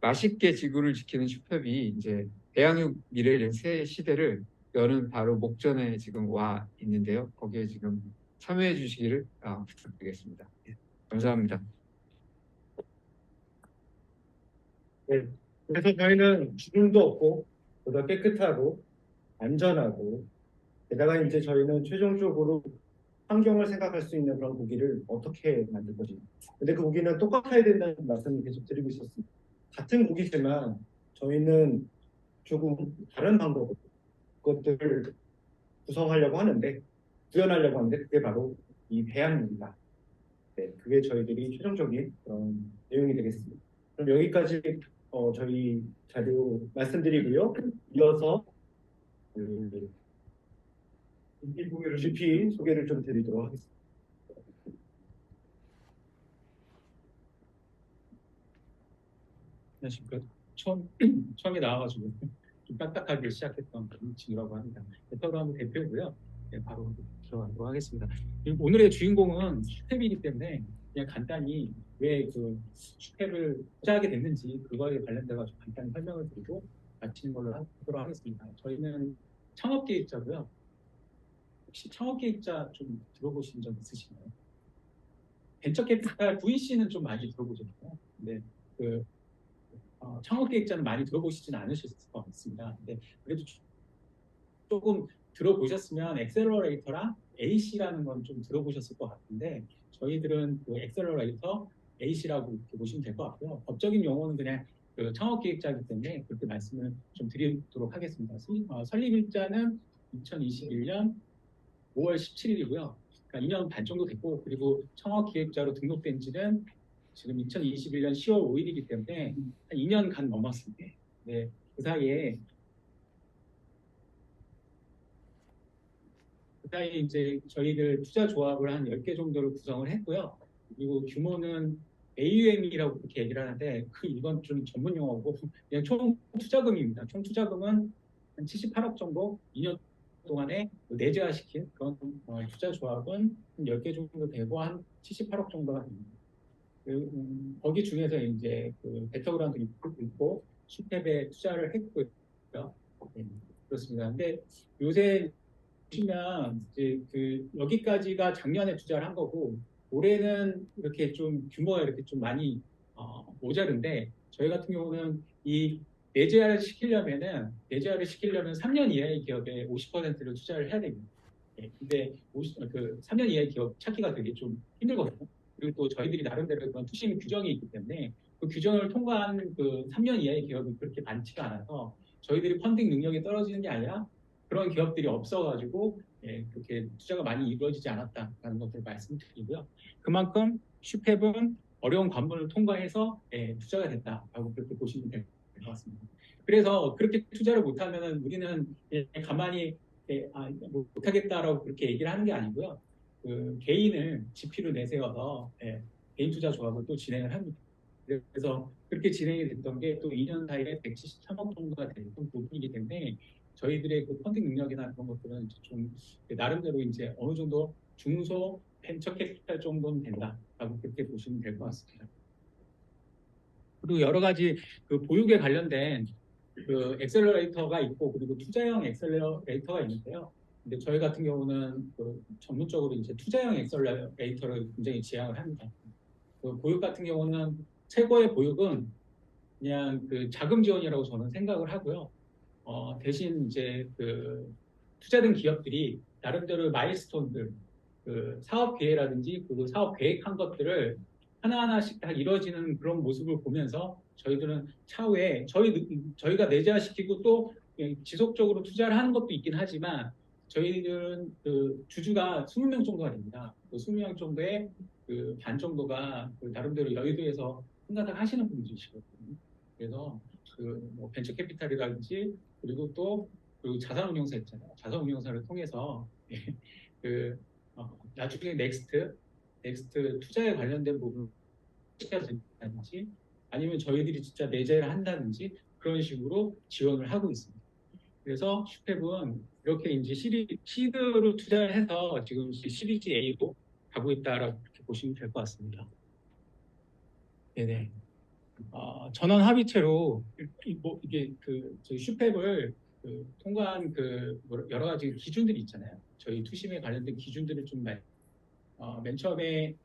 맛있게 지구를 지키는 슈퍼비 이제 대양육 미래의 새 시대를 여는 바로 목전에 지금 와 있는데요. 거기에 지금 참여해 주시기를 부탁드리겠습니다. 감사합니다. 네. 그래서 저희는 기름도 없고 보다 깨끗하고 안전하고 게다가 이제 저희는 최종적으로 환경을 생각할 수 있는 그런 고기를 어떻게 만들 것인가. 근데 그 고기는 똑같아야 된다는 말씀을 계속 드리고 있었습니다. 같은 고기지만 저희는 조금 다른 방법으로 그것들을 구성하려고 하는데 구현하려고 하는데 그게 바로 이 배양육이다. 네, 그게 저희들이 최종적인 그런 내용이 되겠습니다. 그럼 여기까지 저희 자료 말씀드리고요. 이어서 GP 소개를 좀 드리도록 하겠습니다. 안녕하십니까. 처음에 나와가지고 좀 딱딱하게 시작했던 그런 친구라고 합니다. 베터그라운드 대표고요. 네, 바로 들어가도록 하겠습니다. 그리고 오늘의 주인공은 슈텝이기 때문에 그냥 간단히 왜 그 슈텝을 투자하게 됐는지 그거에 관련돼서 좀 간단히 설명을 드리고 마치는 걸로 하도록 하겠습니다. 저희는 창업기획자고요. 혹시 창업기획자 좀 들어보신 적 있으신가요? 벤처캐피탈 VC는 좀 많이 들어보셨나요? 근데 그 창업기획자는 많이 들어보시진 않으셨을 것 같습니다. 근데 그래도 조금 들어보셨으면 엑셀러레이터랑 AC라는 건 좀 들어보셨을 것 같은데 저희들은 그 엑셀러레이터 AC라고 이렇게 보시면 될 것 같고요. 법적인 용어는 그냥 그 창업기획자이기 때문에 그렇게 말씀을 좀 드리도록 하겠습니다. 설립일자는 2021년 5월 17일이고요. 그러니까 2년 반 정도 됐고 그리고 창업기획자로 등록된 지는 지금 2021년 10월 5일이기 때문에 한 2년간 넘었습니다. 네, 그 사이에 이제 저희들 투자 조합을 한 10개 정도를 구성을 했고요. 그리고 규모는 AUM이라고 그렇게 얘기를 하는데 이건 좀 전문 용어고 그냥 총 투자금입니다. 총 투자금은 한 78억 정도 2년 동안에 내재화시킨 그런 투자 조합은 한 10개 정도 되고 한 78억 정도가 됩니다. 거기 중에서 이제 그 베터그라운드 있고 슈텝에 투자를 했고요. 네, 그렇습니다. 근데 요새 보시면 이제 그 여기까지가 작년에 투자를 한 거고 올해는 이렇게 좀 규모가 이렇게 좀 많이 모자른데 저희 같은 경우는 이 내재화를 시키려면 3년 이하의 기업에 50%를 투자를 해야 됩니다. 예, 근데 3년 이하의 기업 찾기가 되게 좀 힘들거든요. 그리고 또 저희들이 나름대로 그런 투심 규정이 있기 때문에 그 규정을 통과한 그 3년 이하의 기업이 그렇게 많지가 않아서 저희들이 펀딩 능력이 떨어지는 게 아니라 그런 기업들이 없어가지고 그렇게 투자가 많이 이루어지지 않았다라는 것을 말씀드리고요. 그만큼 슈펩은 어려운 관문을 통과해서 투자가 됐다라고 그렇게 보시면 될 것 같습니다. 그래서 그렇게 투자를 못하면 우리는 가만히 못하겠다라고 그렇게 얘기를 하는 게 아니고요. 그 개인을 지피로 내세워서 개인 투자 조합을 또 진행을 합니다. 그래서 그렇게 진행이 됐던 게 또 2년 사이에 173억 정도가 되는 부분이기 때문에 저희들의 그 펀딩 능력이나 그런 것들은 이제 좀 나름대로 이제 어느 정도 중소 벤처 캐피탈 정도는 된다라고 그렇게 보시면 될 것 같습니다. 그리고 여러 가지 그 보육에 관련된 그 엑셀러레이터가 있고 그리고 투자형 엑셀러레이터가 있는데요. 근데 저희 같은 경우는 그 전문적으로 이제 투자형 엑셀러레이터를 굉장히 지향을 합니다. 그 보육 같은 경우는 최고의 보육은 그냥 그 자금 지원이라고 저는 생각을 하고요. 대신 이제 그 투자된 기업들이 나름대로 마일스톤들, 그 사업 기회라든지 그 사업 계획한 것들을 하나하나씩 다 이루어지는 그런 모습을 보면서 저희들은 차후에 저희가 내재화시키고 또 지속적으로 투자를 하는 것도 있긴 하지만 저희들은 그 주주가 20명 정도가 됩니다. 그 20명 정도의 그 반 정도가 그 나름대로 여의도에서 생각을 하시는 분들이시거든요. 그래서 그뭐 벤처 캐피탈이라든지 그리고 또 그 자산운용사 있잖아요. 자산운용사를 통해서 그 나중에 넥스트 투자에 관련된 부분 시켜준다든지 아니면 저희들이 진짜 내재를 한다든지 그런 식으로 지원을 하고 있습니다. 그래서 슈펩은 이렇게 이제 시드로 투자를 해서 지금 시리즈 A로 가고 있다라고 이렇게 보시면 될 것 같습니다. 네네. 전원 합의체로 이게 그 저희 슈펩을 통과한 여러 가지 기준들이 있잖아요. 저희 투심에 관련된 기준들을 좀 맨 처음에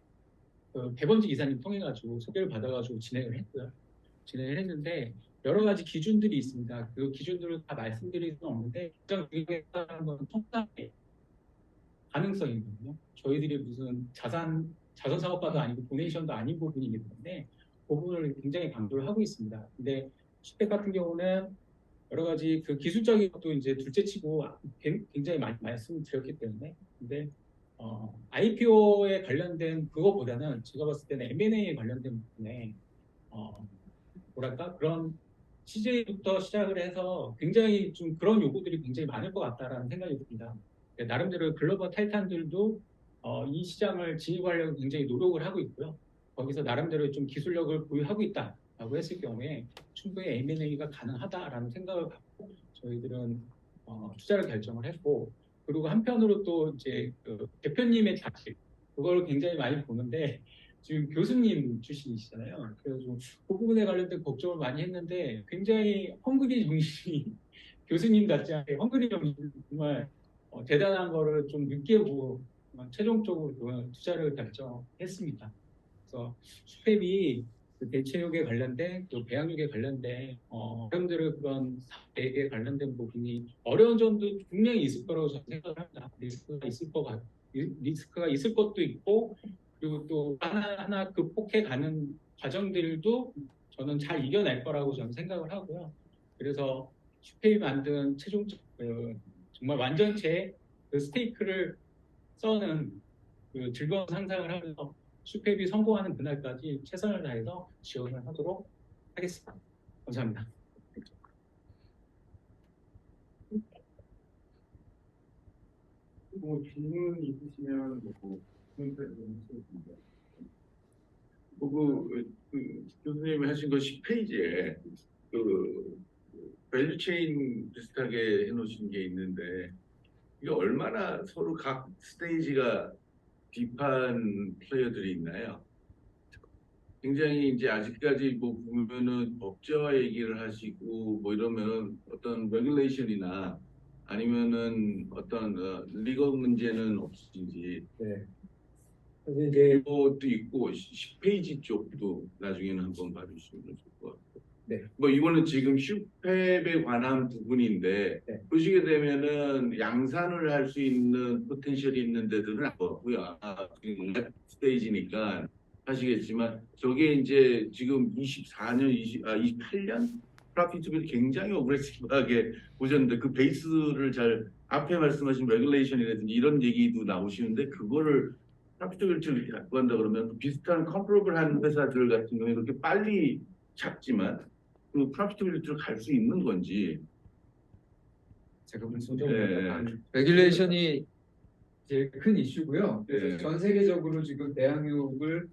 배범직 이사님 통해 가지고 소개를 받아가지고 진행을 했고요. 진행을 했는데 여러 가지 기준들이 있습니다. 그 기준들을 다 말씀드릴 수는 없는데 가장 중요한 건 통과의 가능성이거든요. 저희들이 무슨 자선 사업가도 아니고 도네이션도 아닌 부분이기 때문에 그 부분을 굉장히 강조를 하고 있습니다. 근데 슈펙 같은 경우는 여러 가지 그 기술적인 것도 이제 둘째치고 굉장히 많이 말씀드렸기 때문에 근데 IPO에 관련된 그거보다는 제가 봤을 때는 M&A에 관련된 부분에 뭐랄까 그런 CJ부터 시작을 해서 굉장히 좀 그런 요구들이 굉장히 많을 것 같다라는 생각이 듭니다. 나름대로 글로벌 타이탄들도 이 시장을 진입하려고 굉장히 노력을 하고 있고요. 거기서 나름대로 좀 기술력을 보유하고 있다라고 했을 경우에 충분히 M&A가 가능하다라는 생각을 갖고 저희들은 투자를 결정을 했고 그리고 한편으로 또 이제 그 대표님의 자식 그걸 굉장히 많이 보는데 지금 교수님 출신이시잖아요. 그래서 그 부분에 관련된 걱정을 많이 했는데 굉장히 헝그리 정신이 교수님 같지 않게 헝그리 정신 정말 대단한 거를 좀 느끼고 최종적으로 그 투자를 결정했습니다. 그래서 수협이 그 대체육에 관련된 또 배양육에 관련된 사람들의 그런 사회에 관련된 부분이 어려운 점도 분명히 있을 거라고 저는 생각을 합니다. 리스크가 있을 것도 있고 그리고 또 하나하나 극복해 가는 과정들도 저는 잘 이겨낼 거라고 저는 생각을 하고요. 그래서 슈페이 만든 최종적 정말 완전체 그 스테이크를 써는 그 즐거운 상상을 하면서 슈페이 성공하는 그날까지 최선을 다해서 지원을 하도록 하겠습니다. 감사합니다. 뭐 질문 있으시면 뭐 질문 드리겠습니다. 그 교수님이 하신 거 10페이지에 그 밸류체인 비슷하게 해놓으신 게 있는데 이게 얼마나 서로 각 스테이지가 딥한 플레이어들이 있나요? 굉장히 이제 아직까지 뭐 보면은 법제화 얘기를 하시고 뭐 이러면은 어떤 레귤레이션이나 아니면은 어떤 리거 문제는 없으신지 네. 사실 이제 이것도 있고 10페이지 쪽도 나중에는 한번 봐주시면 좋을 것 같고. 네. 뭐 이거는 지금 슈팹에 관한 부분인데 네. 보시게 되면은 양산을 할 수 있는 포텐셜이 있는 데들은 없고요. 지금 스테이지니까 하시겠지만 저게 이제 지금 24년, 28년 프라피트빌 굉장히 오그레시브하게 보셨는데 그 베이스를 잘 앞에 말씀하신 레귤레이션이라든지 이런 얘기도 나오시는데 그거를 프라피트빌티를 이렇게 갖고 간다 그러면 그 비슷한 컴프로블한 회사들 같은 경우에 그렇게 빨리 잡지만 그 프라피트빌티를 갈 수 있는 건지. 제가 볼 네. 레귤레이션이 제일 큰 이슈고요. 그래서 네. 전 세계적으로 지금 배양육을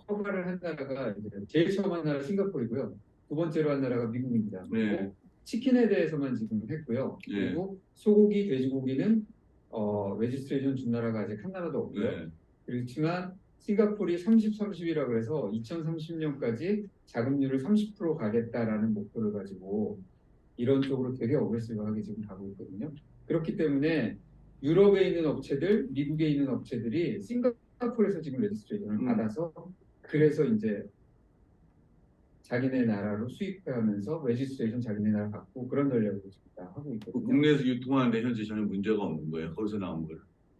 허가를 한 나라가 이제 제일 처음 한 나라 싱가포르이고요. 두 번째로 한 나라가 미국입니다. 그리고 네. 치킨에 대해서만 지금 했고요. 네. 그리고 소고기, 돼지고기는 레지스트레이션 준 나라가 아직 한 나라도 없고요. 네. 그렇지만 싱가포르이 30-30이라고 해서 2030년까지 자급률을 30% 가겠다라는 목표를 가지고 이런 쪽으로 되게 어그레시브하게 지금 가고 있거든요. 그렇기 때문에 유럽에 있는 업체들, 미국에 있는 업체들이 싱가포르에서 지금 레지스트레이션을 받아서 그래서 이제 자기네 나라로 수입하면서 레지스트레이션 자기네 나라 받고 그런 전략을 지금 다 하고 있거든요. 국내에서 유통하는데 현재 전혀 문제가 없는 거예요. 거기서 나온 걸.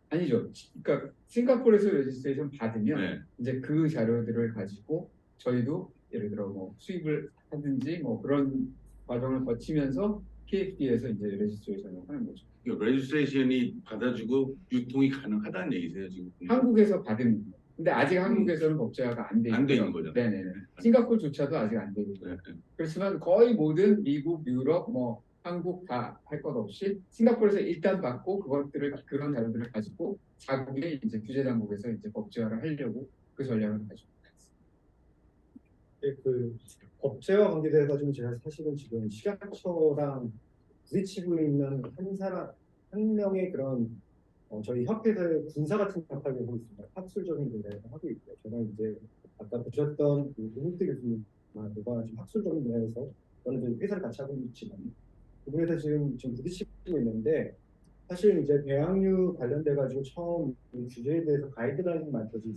아니죠. 그러니까 싱가포르에서 레지스트레이션 받으면 네. 이제 그 자료들을 가지고 저희도 예를 들어 뭐 수입을 하든지 뭐 그런 과정을 거치면서 PFD에서 이제 레지스트레이션을 하는 거죠. 레지스트레이션이 받아주고 유통이 가능하다는 얘기세요 지금. 한국에서 받은. 근데 아직 한국에서는 법제화가 안 돼 안 돼 있고요. 있는 거죠. 네네네. 싱가포르조차도 아직 안 되고 있고요. 네. 그렇지만 거의 모든 미국, 유럽, 뭐 한국 다 할 것 없이 싱가포르에서 일단 받고 그런 자료들을 가지고 자국의 이제 규제 당국에서 이제 법제화를 하려고 그 전략을 가지고 네, 그 법제와 관계돼 가지고 제가 사실은 지금 식약처랑 부딪히고 있는 한 명의 그런 저희 협회에서의 군사 같은 역할을 하고 있습니다. 학술적인 분야에서 하고 있고요. 제가 이제 아까 보셨던 그 홍태 교수님과 지금 학술적인 분야에서 어느 정도 회사를 같이 하고 있지만 그분에서 지금 부딪히고 있는데 사실 이제 배양육 관련돼 가지고 처음 이 규제에 대해서 가이드라인이 만들어지고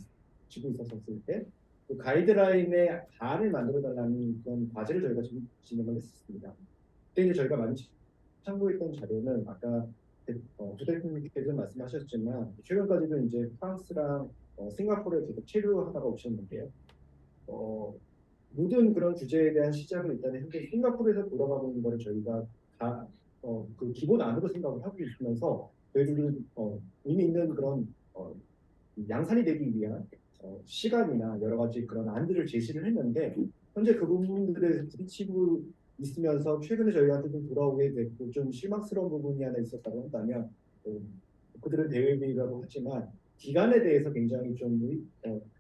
있었을 때 그 가이드라인의 안을 만들어 달라는 그런 과제를 저희가 지금 진행을 했습니다. 그때 이제 저희가 많이 참고했던 자료는 아까 부대표님께서 말씀하셨지만 최근까지도 이제 프랑스랑 싱가포르에 계속 체류하다가 오셨는데요. 모든 그런 규제에 대한 시작은 일단 현재 싱가포르에서 돌아가고 있는 거를 저희가 다 그 기본 안으로 생각을 하고 있으면서 저희들은 이미 있는 그런 양산이 되기 위한 시간이나 여러 가지 그런 안들을 제시를 했는데 현재 그 부분들에 부딪히고 있으면서 최근에 저희한테 좀 돌아오게 됐고 좀 실망스러운 부분이 하나 있었다고 한다면 그들은 대외비라고 하지만 기간에 대해서 굉장히 좀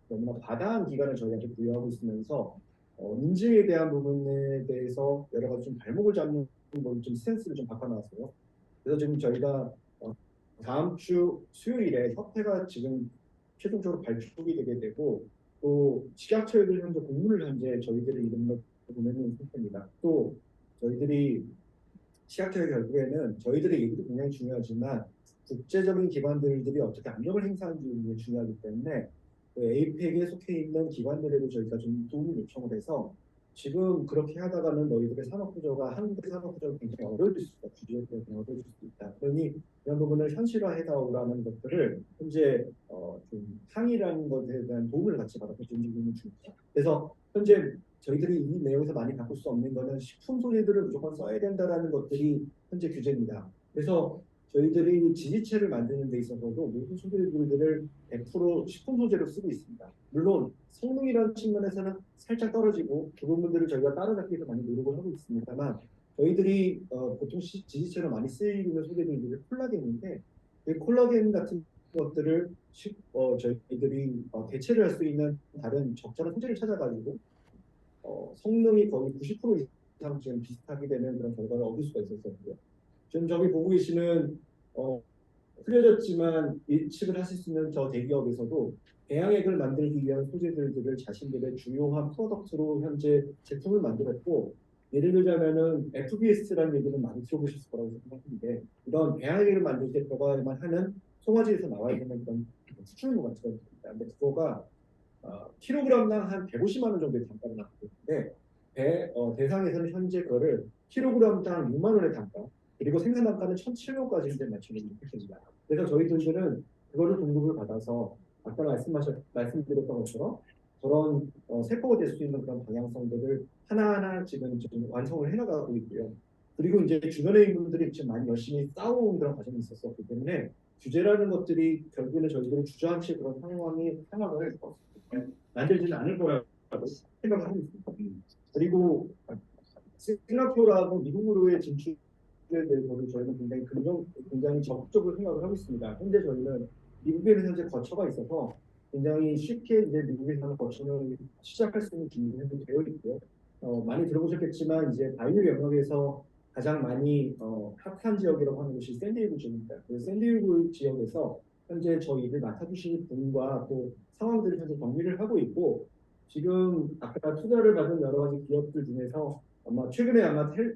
너무나 과다한 기간을 저희한테 부여하고 있으면서 인증에 대한 부분에 대해서 여러 가지 좀 발목을 잡는 좀 스탠스를 좀 바꿔놨어요. 그래서 지금 저희가 다음 주 수요일에 협회가 지금 최종적으로 발족이 되게 되고 또 식약처에도 현재 공문을 현재 저희들의 이름으로 보내는 상태입니다. 또 저희들이 식약처의 결국에는 저희들의 얘기도 굉장히 중요하지만 국제적인 기관들이 어떻게 압력을 행사하는지 굉장히 중요하기 때문에 그 에이펙에 속해 있는 기관들에도 저희가 좀 도움을 요청을 해서 지금 그렇게 하다가는 너희들의 산업구조가 한국의 산업구조가 굉장히 어려워질 수 있다. 규제에 굉장히 어려워질 수 있다. 그러니 이런 부분을 현실화해달라는 것들을 현재 좀 항의라는 것에 대한 도움을 같이 받아서 움직이는 중입니다. 그래서 현재 저희들이 이 내용에서 많이 바꿀 수 없는 것은 식품 소재들을 무조건 써야 된다라는 것들이 현재 규제입니다. 그래서 저희들이 지지체를 만드는 데 있어서도 모든 소재들을 100% 식품 소재로 쓰고 있습니다. 물론 성능이라는 측면에서는 살짝 떨어지고 그 부분들을 저희가 따라잡기 위해서 많이 노력을 하고 있습니다만 저희들이 보통 지지체로 많이 쓰이는 소재들이 콜라겐인데 그 콜라겐 같은 것들을 저희들이 대체를 할 수 있는 다른 적절한 소재를 찾아가지고 성능이 거의 90% 이상 지금 비슷하게 되는 그런 결과를 얻을 수가 있었거든요. 지금 저기 보고 계시는 흐려졌지만 예측을 하실 수 있는 저 대기업에서도 배양액을 만들기 위한 소재들을 자신들의 주요한 프로덕트로 현재 제품을 만들었고 예를 들자면은 FBS라는 얘기는 많이 들어보셨을 거라고 생각하는데 이런 배양액을 만들 때 들어가야만 하는 송아지에서 나와야 되는 그런 수출물 같은 겁니다. 근데 그거가 킬로그램당 한 150만 원 정도의 단가를 나오고 있는데 대상에서는 현재 그거를 킬로그램당 6만 원의 단가 그리고 생산 단가는 1,700원까지 현재 맞추는 패키지입니다. 그래서 저희들은 그거를 공급을 받아서 아까 말씀드렸던 것처럼 그런 세포가 될 수 있는 그런 방향성들을 하나하나 지금 완성을 해나가고 있고요. 그리고 이제 주변에 있는 분들이 지금 많이 열심히 싸워온 그런 과정이 있었기 때문에 규제라는 것들이 결국에는 저희들이 주저앉힐 그런 상황을 만들지는 않을 거라고 생각을 하고 있습니다. 그리고 싱가포르하고 미국으로의 진출에 대해서도 저희는 굉장히 적극적으로 생각을 하고 있습니다. 현재 저희는 미국에는 현재 거처가 있어서 굉장히 쉽게 이제 미국에서는 거처를 시작할 수 있는 준비가 되어 있고요. 많이 들어보셨겠지만 이제 바이오 영역에서 가장 많이 핫한 지역이라고 하는 곳이 샌디에이고 지역입니다. 그 샌디에이고 지역에서 현재 저희를 맡아주시는 분과 또 상황들을 현재 정리를 하고 있고 지금 아까 투자를 받은 여러 가지 기업들 중에서 아마 최근에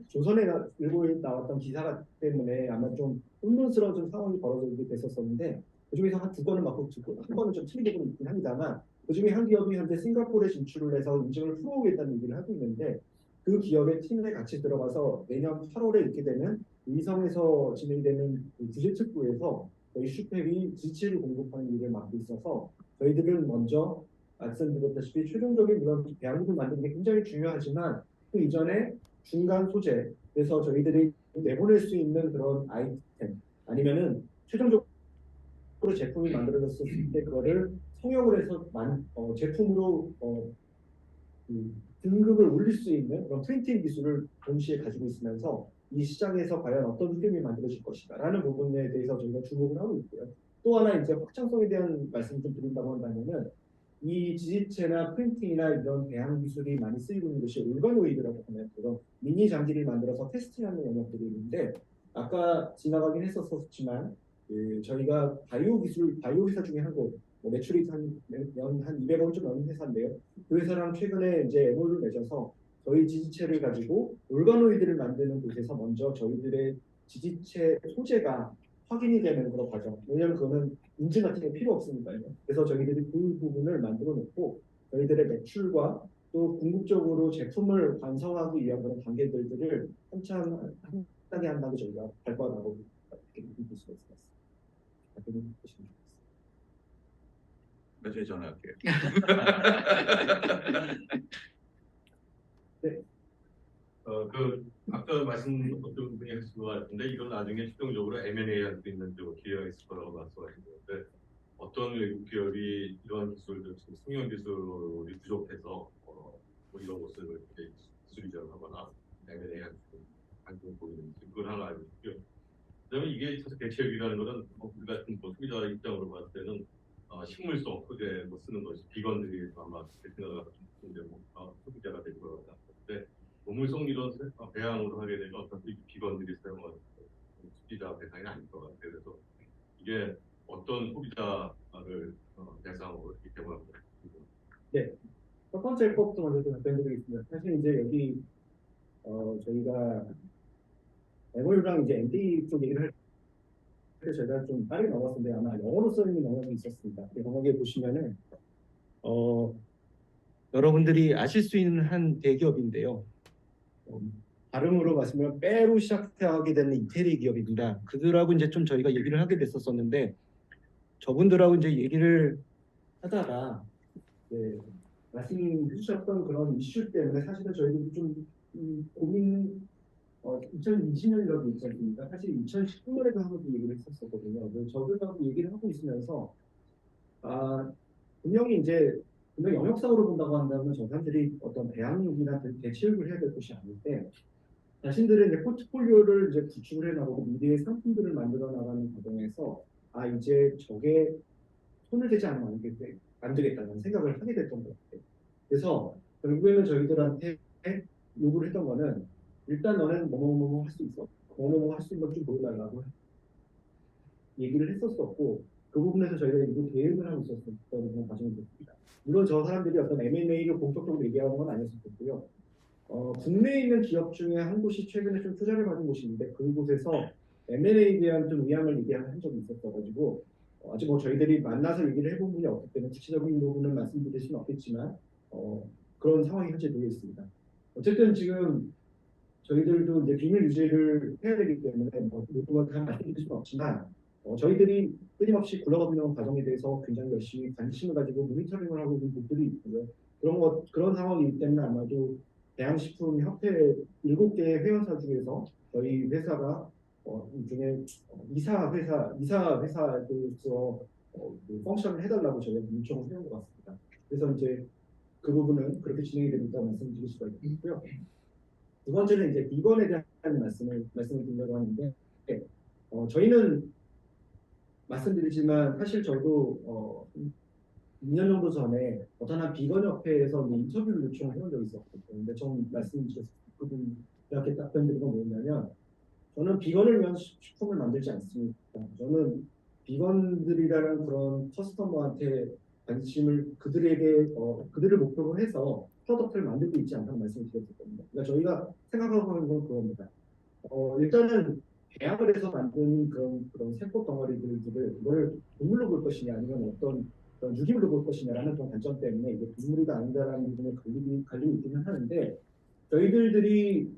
조선에 일고 나왔던 기사 때문에 아마 좀 혼돈스러운 좀 상황이 벌어지게 됐었는데 그 중에서 한 두 건을 맡고 한 건은 좀 틀린 부분이 있긴 합니다만 그 중에 한 기업이 현재 싱가포르에 진출을 해서 인증을 풀어오겠다는 얘기를 하고 있는데 그 기업의 팀에 같이 들어가서 내년 8월에 있게 되는 위성에서 진행되는 규제 특구에서 저희 슈펙이 지치를 공급하는 일을 맡고 있어서 저희들은 먼저 말씀드렸다시피 최종적인 이런 배양육을 만드는 게 굉장히 중요하지만 그 이전에 중간 소재 그래서 저희들이 내보낼 수 있는 그런 아이템 아니면은 최종적으로 제품이 만들어졌을 때 그거를 성형을 해서 제품으로 등급을 올릴 수 있는 그런 프린팅 기술을 동시에 가지고 있으면서 이 시장에서 과연 어떤 흐름이 만들어질 것인가라는 부분에 대해서 저희가 주목을 하고 있고요. 또 하나 이제 확장성에 대한 말씀을 좀 드린다고 한다면은 이 지지체나 프린팅이나 이런 배양 기술이 많이 쓰이고 있는 것이 올가노이드라고 하는 그런 미니 장기를 만들어서 테스트하는 영역들이 있는데 아까 지나가긴 했었지만 저희가 바이오 회사 중에 한 곳, 매출이 한 200원 좀 넘는 회사인데요. 그 회사랑 최근에 이제 MOU를 맺어서 저희 지지체를 가지고 올가노이드를 만드는 곳에서 먼저 저희들의 지지체 소재가 확인이 되는 그런 과정. 왜냐하면 그거는 인증 같은 게 필요 없으니까요. 그래서 저희들이 그 부분을 만들어 놓고 저희들의 매출과 또 궁극적으로 제품을 완성하기 위한 그런 단계들을 한참 한 단계 한 단계 저희가 발빠르고 이렇게 느낄 수가 있습니다. 제가 전화할게요. 네. 아까 말씀 어떤 분이 하신 것 같은데 이건 나중에 최종적으로 M&A 할 수 있는 기회가 있을 거라고 말씀하신 건데 어떤 외국 기업이 이런 기술들, 승용 기술이 부족해서 뭐 이런 것을 이렇게 기술 이전하거나 M&A 할 수 있는 방법을 보이는지 그걸 하나 알고 있고요. 그다음에 이게 사실 대체육이라는 것은 우리 같은 소비자 입장으로 봤을 때는 식물성 소재 쓰는 것이 비건들이 아마 생각을 하는데 소비자가 될 것 같은데 동물성 이런 배양으로 하게 되면 어차피 비건들이 사용하는 소비자 대상이 아닐 것 같아요. 그래서 이게 어떤 소비자를 대상으로 이렇게 개발합니다. 첫 번째 것부터 먼저 좀 답변드리겠습니다. 사실 이제 여기 저희가 MOU랑 이제 NDA 쪽 얘기를 할 때 저희가 좀 빠르게 넘어갔는데 아마 영어로 써 있는 영역이 있었습니다. 거기에 보시면은 여러분들이 아실 수 있는 한 대기업인데요. 발음으로 말씀드리면 빼로 시작하게 되는 이태리 기업입니다. 그들하고 이제 좀 저희가 얘기를 하게 됐었었는데 저분들하고 이제 얘기를 하다가 말씀해 주셨던 그런 이슈 때문에 사실은 저희도 좀 고민 2020년이라고 있지 않습니까? 사실 2019년에도 한번 얘기를 했었거든요. 저들하고 얘기를 하고 있으면서 분명히 영역상으로 본다고 한다면 저 사람들이 어떤 대항력이나 대체육을 해야 될 것이 아닐 때 자신들의 이제 포트폴리오를 이제 구축을 해나가고 미래의 상품들을 만들어 나가는 과정에서 이제 저게 손을 대지 않으면 안 되겠다는 생각을 하게 됐던 것 같아요. 그래서 결국에는 저희들한테 요구를 했던 거는 일단 너는 뭐뭐뭐 할 수 있어. 뭐뭐뭐 할 수 있는 걸 좀 보여달라고 얘기를 했었었고 그 부분에서 저희가 일부 대응을 하고 있었던 그런 과정이 됐습니다. 물론 저 사람들이 어떤 M&A를 공적으로 얘기하는 건 아니었었고요. 국내에 있는 기업 중에 한 곳이 최근에 좀 투자를 받은 곳이 있는데 그곳에서 M&A에 대한 좀 의향을 얘기한 적이 있었어가지고 아직 저희들이 만나서 얘기를 해본 분이 없기 때문에 구체적인 부분은 말씀드릴 수는 없겠지만 그런 상황이 현재 되어 있습니다. 어쨌든 지금 저희들도 이제 비밀 유지를 해야 되기 때문에 모든 다 말씀드릴 수는 없지만 저희들이 끊임없이 굴러가는 과정에 대해서 굉장히 열심히 관심을 가지고 모니터링을 하고 있는 부분들이 있고요. 그런 상황이기 때문에 아마도 대한식품협회 7개의 회원사 중에서 저희 회사가 일종의 이사 회사로서 펑션을 해달라고 저희가 요청을 해온 것 같습니다. 그래서 이제 그 부분은 그렇게 진행이 됩니다 말씀드릴 수가 있고요. 두 번째는 이제 비건에 대한 말씀을 드리려고 하는데 저희는 말씀드리지만 사실 저도 2년 정도 전에 어떤 한 비건 협회에서 인터뷰를 요청을 해본 적이 있었거든요. 근데 좀 말씀드렸거든요. 이렇게 답변드린 건 뭐냐면 저는 비건을 위한 식품을 만들지 않습니다. 저는 비건들이라는 그런 커스터머한테 관심을 그들을 목표로 해서 프로덕트를 만들고 있지 않다는 말씀을 드렸었거든요. 그러니까 저희가 생각하고 있는 건 그겁니다. 일단은 배양을 해서 만든 그런 세포 덩어리들을 이걸 동물로 볼 것이냐 아니면 어떤 유기물로 볼 것이냐라는 그런 관점 때문에 이게 동물이다 아니다라는 부분을 갈리고 있기는 하는데 저희들이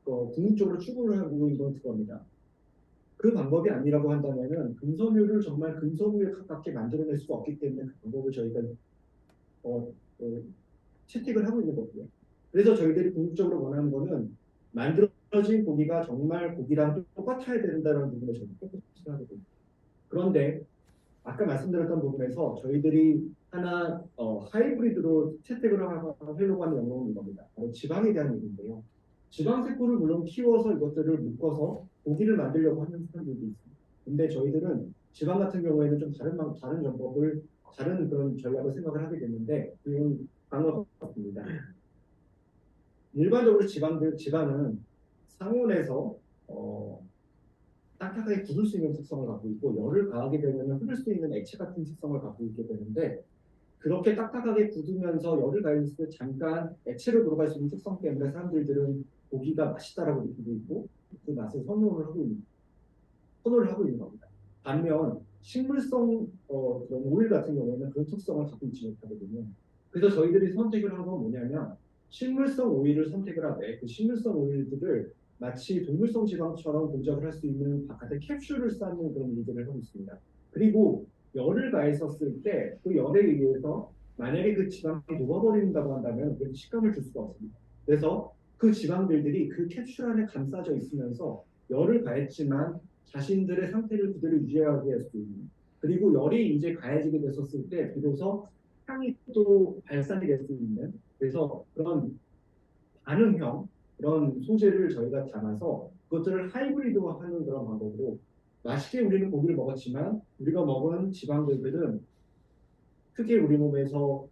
궁극적으로 추구를 하고 있는 건 그겁니다. 그 방법이 아니라고 한다면은 근섬유를 정말 근섬유에 가깝게 만들어낼 수가 없기 때문에 그 방법을 저희가 채택을 하고 있는 거고요. 그래서 저희들이 궁극적으로 원하는 거는 만들어진 고기가 정말 고기랑 똑같아야 된다는 부분을 저희가 포커스를 하거든요. 그런데 아까 말씀드렸던 부분에서 저희들이 하나 하이브리드로 채택을 하려고 하는 영역은 이겁니다. 바로 지방에 대한 얘기인데요. 지방 세포를 물론 키워서 이것들을 묶어서 고기를 만들려고 하는 사람들도 있습니다. 근데 저희들은 지방 같은 경우에는 좀 다른 전법을 다른 그런 전략을 생각을 하게 됐는데 그건 방법 같습니다. 일반적으로 지방은 상온에서 딱딱하게 굳을 수 있는 특성을 갖고 있고 열을 가하게 되면 흐를 수 있는 액체 같은 특성을 갖고 있게 되는데 그렇게 딱딱하게 굳으면서 열을 가했을 때 잠깐 액체로 들어갈 수 있는 특성 때문에 사람들은 고기가 맛있다라고 느끼고 있고 그 맛을 선호를 하고 있는 겁니다. 반면 식물성 그런 오일 같은 경우에는 그런 특성을 갖고 있지 못하거든요. 그래서 저희들이 선택을 한 건 뭐냐면 식물성 오일을 선택을 하되 그 식물성 오일들을 마치 동물성 지방처럼 동작을 할 수 있는 바깥에 캡슐을 쌓는 그런 일들을 하고 있습니다. 그리고 열을 가했었을 때 그 열에 의해서 만약에 그 지방이 녹아버린다고 한다면 그 식감을 줄 수가 없습니다. 그래서 그 지방들이 그 캡슐 안에 감싸져 있으면서 열을 가했지만 자신들의 상태를 그대로 유지하게 할 수 있는 그리고 열이 이제 가해지게 됐었을 때 비로소 향이 또 발산이 될 수 있는 그래서 그런 반응형 그런 소재를 저희가 담아서 그것들을 하이브리드화하는 그런 방법으로 맛있게 우리는 고기를 먹었지만 우리가 먹은 지방들은 크게 우리 몸에서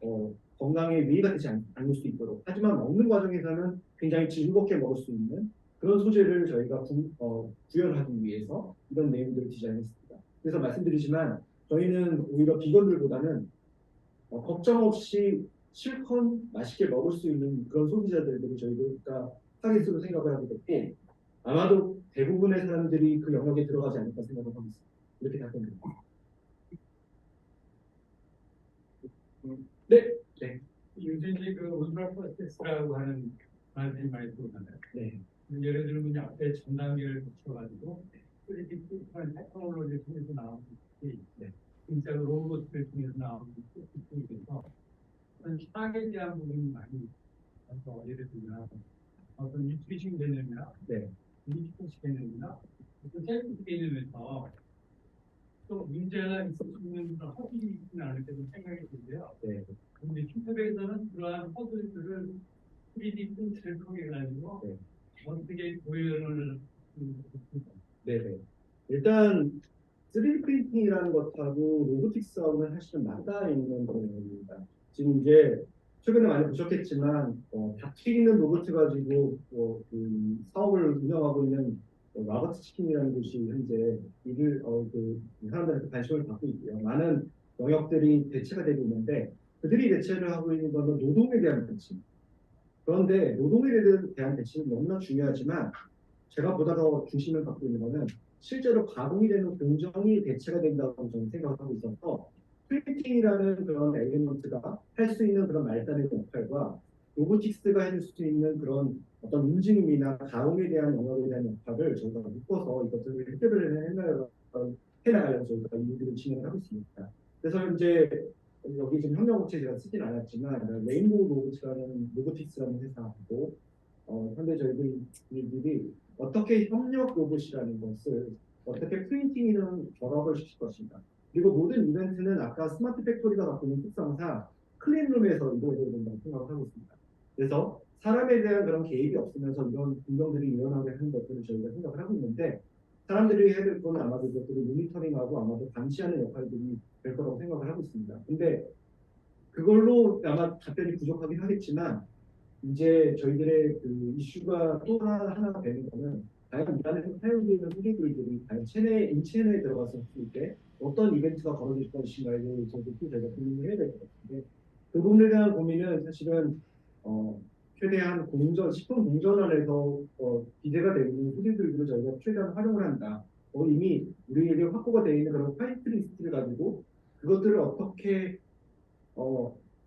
건강에 위해가 되지 않을 수 있도록 하지만 먹는 과정에서는 굉장히 즐겁게 먹을 수 있는 그런 소재를 저희가 구현하기 위해서 이런 내용들을 디자인했습니다. 그래서 말씀드리지만 저희는 오히려 비건들보다는 걱정 없이 실컷 맛있게 먹을 수 있는 그런 소비자들을 저희가 타깃으로 생각을 하고 있고 아마도 대부분의 사람들이 그 영역에 들어가지 않을까 생각을 하고 있습니다. 이렇게 답변드립니다. 네. 요즘에 그 온브라 프로세스라고 하는 말들이 많이 들어오잖아요. 네. 예를 들면 이제 앞에 전 단계를 거쳐가지고 3D 프린터한 테크놀로지를 통해서 나오는 것이 네. 진짜 로봇을 통해서 나오는 것이 있어서 어떤 향에 대한 부분이 많이 있어서 예를 들면 어떤 뉴트리션 개념이나 네. 미식식 개념이나 어떤 셀프 개념에서 또 문제가 있을 수 있는 그런 허들이 있지는 않을까 좀 생각이 드는데요. 네. 근데 큐터백에서는 그러한 허들들을 3D 프린트를 통해 가지고 네. 어떻게 구현을 네네. 일단 3D 프린팅이라는 것하고 로보틱스하고는 사실은 맞닿아 있는 부분입니다. 지금 이제 최근에 많이 보셨겠지만 다 튀기는 로봇 가지고 그 사업을 운영하고 있는 라버트 치킨이라는 곳이 현재 이를 그 사람들한테 관심을 받고 있고요. 많은 영역들이 대체가 되고 있는데 그들이 대체를 하고 있는 것은 노동에 대한 대체. 그런데 노동에 대한 대체는 너무나 중요하지만 제가 보다 더 중심을 갖고 있는 것은 실제로 가공이 되는 공정이 대체가 된다고 저는 생각을 하고 있어서 프린팅이라는 그런 엘리먼트가 할 수 있는 그런 말단의 역할과 로보틱스가 해줄 수 있는 그런 어떤 움직임이나 가공에 대한 영역에 대한 역할을 저희가 묶어서 이것들을 해결을 해나가려고 저희가 일들을 진행을 하고 있습니다. 그래서 현재 여기 지금 협력업체 제가 쓰진 않았지만 레인보우 로보틱스라는 회사하고 현재 저희들이 어떻게 협력 로봇이라는 것을 어떻게 프린팅이랑 결합을 시킬 것인가. 그리고 모든 이벤트는 아까 스마트 팩토리가 갖고 있는 특성상 클린룸에서 이루어져야 된다고 생각을 하고 있습니다. 그래서 사람에 대한 그런 개입이 없으면서 이런 공정들이 일어나게 하는 것들을 저희가 생각을 하고 있는데 사람들이 해야 될 건 아마도 이것들을 모니터링하고 아마도 감시하는 역할들이 될 거라고 생각을 하고 있습니다. 근데 그걸로 아마 답변이 부족하긴 하겠지만 이제 저희들의 그 이슈가 또 하나가 되는 거는 과연 이 안에서 사용되는 소리들이 과연 인체 내에 들어갔을 때 어떤 이벤트가 벌어질 것인가에 대해서도 또 저희가 고민을 해야 될 것 같은데 그 부분에 대한 고민은 사실은 최대한 식품 공정 안에서 기재가 되어 있는 소리들을 저희가 최대한 활용을 한다. 이미 우리에게 확보가 되어 있는 그런 화이트리스트를 가지고 그것들을 어떻게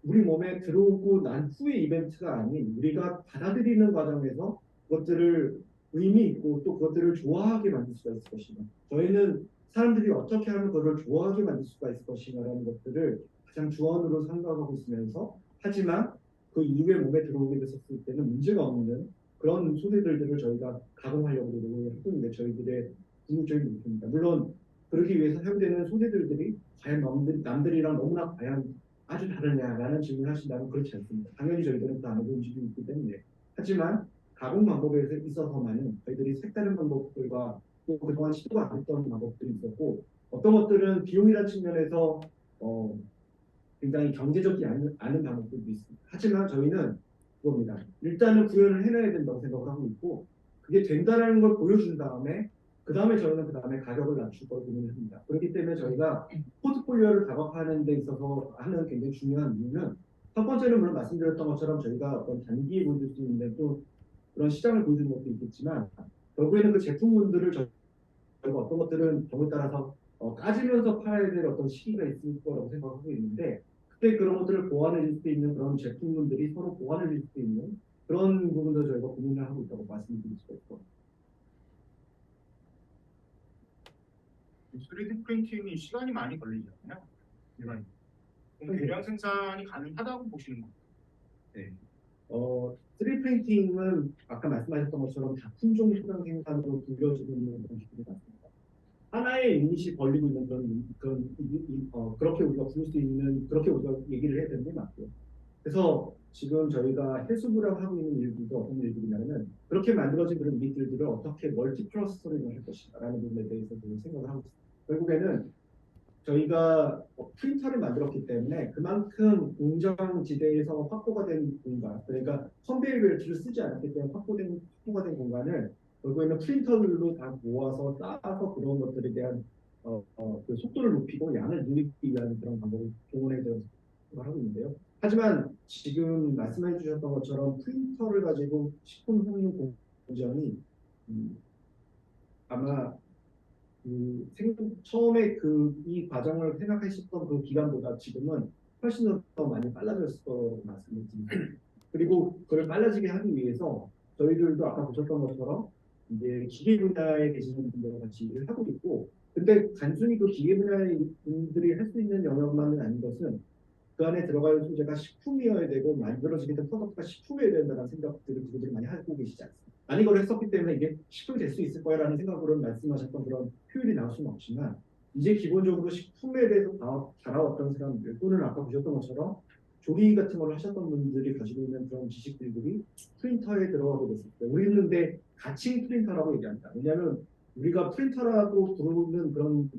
우리 몸에 들어오고 난 후의 이벤트가 아닌 우리가 받아들이는 과정에서 그것들을 의미 있고 또 그것들을 좋아하게 만들 수가 있을 것인가. 저희는 사람들이 어떻게 하면 그걸 좋아하게 만들 수가 있을 것인가라는 것들을 가장 주안으로 생각하고 있으면서 하지만 그 이후에 몸에 들어오게 됐었을 때는 문제가 없는 그런 소재들을 저희가 가공하려고 노력을 하고 있는데 저희들의 궁극적인 목표입니다. 물론 그러기 위해서 사용되는 소재들이 과연 남들이랑 너무나 과연 아주 다르냐라는 질문을 하신다면 그렇지 않습니다. 당연히 저희들은 그 안에도 움직이고 있기 때문에 하지만 가공 방법에 있어서만은 저희들이 색다른 방법들과 또 그동안 시도가 안 했던 방법들이 있었고 어떤 것들은 비용이라는 측면에서 굉장히 경제적이지 않은 방법들도 있습니다. 하지만 저희는 그겁니다. 일단은 구현을 해내야 된다고 생각을 하고 있고 그게 된다는 걸 보여준 다음에 저희는 그 다음에 가격을 낮출 걸 고민합니다. 그렇기 때문에 저희가 포트폴리오를 작업하는 데 있어서 하는 굉장히 중요한 이유는 첫 번째는 물론 말씀드렸던 것처럼 저희가 어떤 단기에 보여줄 수 있는 또 그런 시장을 보여주는 것도 있겠지만 결국에는 그 제품군들을 저희가 어떤 것들은 경우에 따라서 까지면서 팔아야 될 어떤 시기가 있을 거라고 생각하고 있는데 그때 그런 것들을 보완해 줄 수 있는 그런 제품군들이 서로 보완해 줄 수 있는 그런 부분도 저희가 고민을 하고 있다고 말씀드릴 수가 있을 겁니다. 3D 프린팅이 시간이 많이 걸리잖아요. 일반. 그럼 대량 생산이 가능하다고 보시는 거예요? 네. 3D 프린팅은 아까 말씀하셨던 것처럼 작품종 수량 생산으로 돌려지고 있는 그런 기술이 맞습니다. 하나의 유닛이 벌리고 있는 그렇게 우리가 부를 수 있는 그렇게 우리가 얘기를 해야 되는 게 맞고요. 그래서 지금 저희가 해수부라고 하고 있는 일들도 어떤 일들이냐면 그렇게 만들어진 그런 유닛들을 어떻게 멀티 프로세서링을 할 것인가라는 부분에 대해서 생각을 하고 있습니다. 결국에는 저희가 프린터를 만들었기 때문에 그만큼 공정지대에서 확보가 된 공간, 그러니까 컨베이어 벨트를 쓰지 않았기 때문에 확보가 된 공간을 결국에는 프린터들로 다 모아서 쌓아서 그런 것들에 대한 그 속도를 높이고 양을 늘리기 위한 그런 방법을 동원해서 하고 있는데요. 하지만 지금 말씀해 주셨던 것처럼 프린터를 가지고 식품 성능 공정이 아마 처음에 이 과정을 생각하셨던 그 기간보다 지금은 훨씬 더 많이 빨라졌을 거라고 말씀을 드립니다. 그리고 그걸 빨라지게 하기 위해서 저희들도 아까 보셨던 것처럼 이제 기계 분야에 계시는 분들과 같이 일을 하고 있고, 근데 단순히 그 기계 분야의 분들이 할 수 있는 영역만은 아닌 것은 그 안에 들어갈 소재가 식품이어야 되고 만들어지게 된 프로덕트가 식품이어야 된다는 생각들을 그들이 많이 하고 계시지 않습니까? 많이 걸 했었기 때문에 이게 식품이 될 수 있을 거야라는 생각으로 말씀하셨던 그런 효율이 나올 수는 없지만, 이제 기본적으로 식품에 대해서 자라왔던 사람들 또는 아까 보셨던 것처럼 조리 같은 걸 하셨던 분들이 가지고 있는 그런 지식들이 프린터에 들어가게 됐을 때 우리는 근데 가칭 프린터라고 얘기합니다. 왜냐하면 우리가 프린터라고 부르는 그런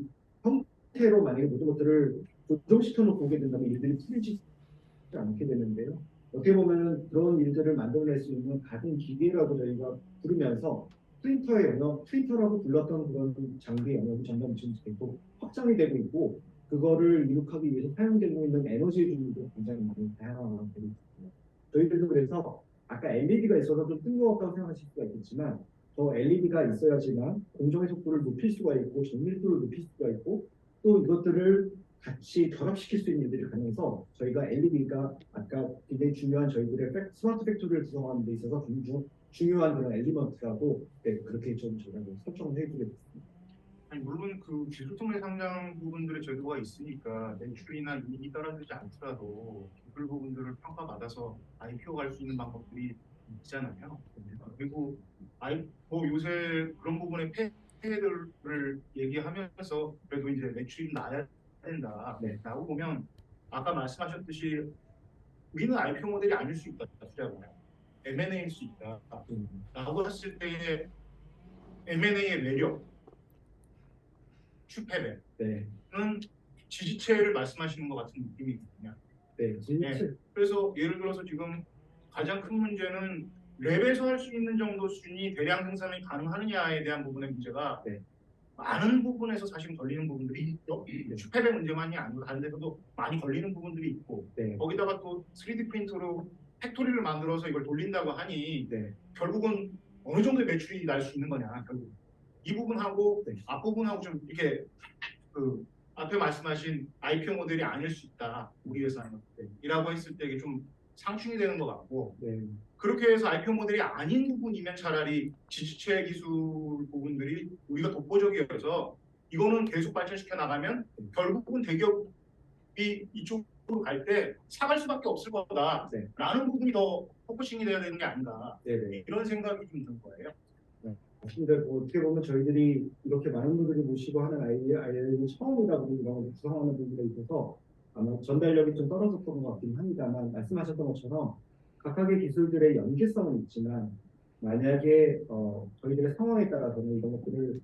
형태로 만약에 모든 것들을 고정시켜 놓고 보게 된다면 일들이 풀리지 않게 되는데요. 어떻게 보면 그런 일들을 만들어낼 수 있는 가진 기계라고 저희가 부르면서 프린터의 영역, 프린터라고 불렀던 그런 장비의 영역이 점점 지금 계속 확장이 되고 있고, 그거를 이룩하기 위해서 사용되고 있는 에너지의 종류도 굉장히 많이 다양하게 되고 있습니다. 저희들도 그래서 아까 LED가 있어서 좀 뜬금없다고 생각하실 수가 있겠지만, 저 LED가 있어야지만 공정의 속도를 높일 수가 있고 정밀도를 높일 수가 있고 또 이것들을 같이 결합시킬 수 있는 일들이 가능해서 저희가 LED가 아까 굉장히 중요한 저희들의 스마트 팩토리를 구성하는 데 있어서 중요한 그런 엘리먼트라고 그렇게 좀 저희가 설정을 해주게 됐습니다. 아니 물론 그 기술통례 상장 부분들의 제도가 있으니까 매출이나 이익이 떨어지지 않더라도 기술 부분들을 평가받아서 IPO 갈 수 있는 방법들이 있잖아요. 그리고 뭐 요새 그런 부분의 폐해들을 얘기하면서 그래도 이제 매출이 나야 된다라고 보면 아까 말씀하셨듯이 우리는 IPO 모델이 아닐 수 있다. 투자가 M&A일 수 있다. 라고 했을 때의 M&A의 매력 슈페베는 지지체를 말씀하시는 것 같은 느낌이거든요. 지지체. 그래서 예를 들어서 지금 가장 큰 문제는 랩에서 할 수 있는 정도 수준이 대량 생산이 가능하느냐에 대한 부분의 문제가 많은 부분에서 사실 걸리는 부분들이 있죠. 슈페베 문제만이 아니고 다른 데서도 많이 걸리는 부분들이 있고 거기다가 또 3D 프린터로 팩토리를 만들어서 이걸 돌린다고 하니 결국은 어느 정도의 매출이 날 수 있는 거냐 결국 이 부분하고 앞부분하고 좀 이렇게 그 앞에 말씀하신 IPO 모델이 아닐 수 있다 우리 회사는 이라고 했을 때 이게 좀 상충이 되는 것 같고 그렇게 해서 IPO 모델이 아닌 부분이면 차라리 지지체 기술 부분들이 우리가 독보적이어서 이거는 계속 발전시켜 나가면 결국은 대기업이 이쪽으로 갈 때 사갈 수밖에 없을 거다라는 부분이 더 포커싱이 돼야 되는 게 아닌가 이런 생각이 좀 든 거예요. 맞습니다. 어떻게 보면 저희들이 이렇게 많은 분들이 모시고 하는 아이디어는 처음이라고 이런 걸 구성하는 분들이 있어서 아마 전달력이 좀 떨어졌던 것 같긴 합니다만 말씀하셨던 것처럼 각각의 기술들의 연계성은 있지만 만약에 저희들의 상황에 따라서는 이런 것들을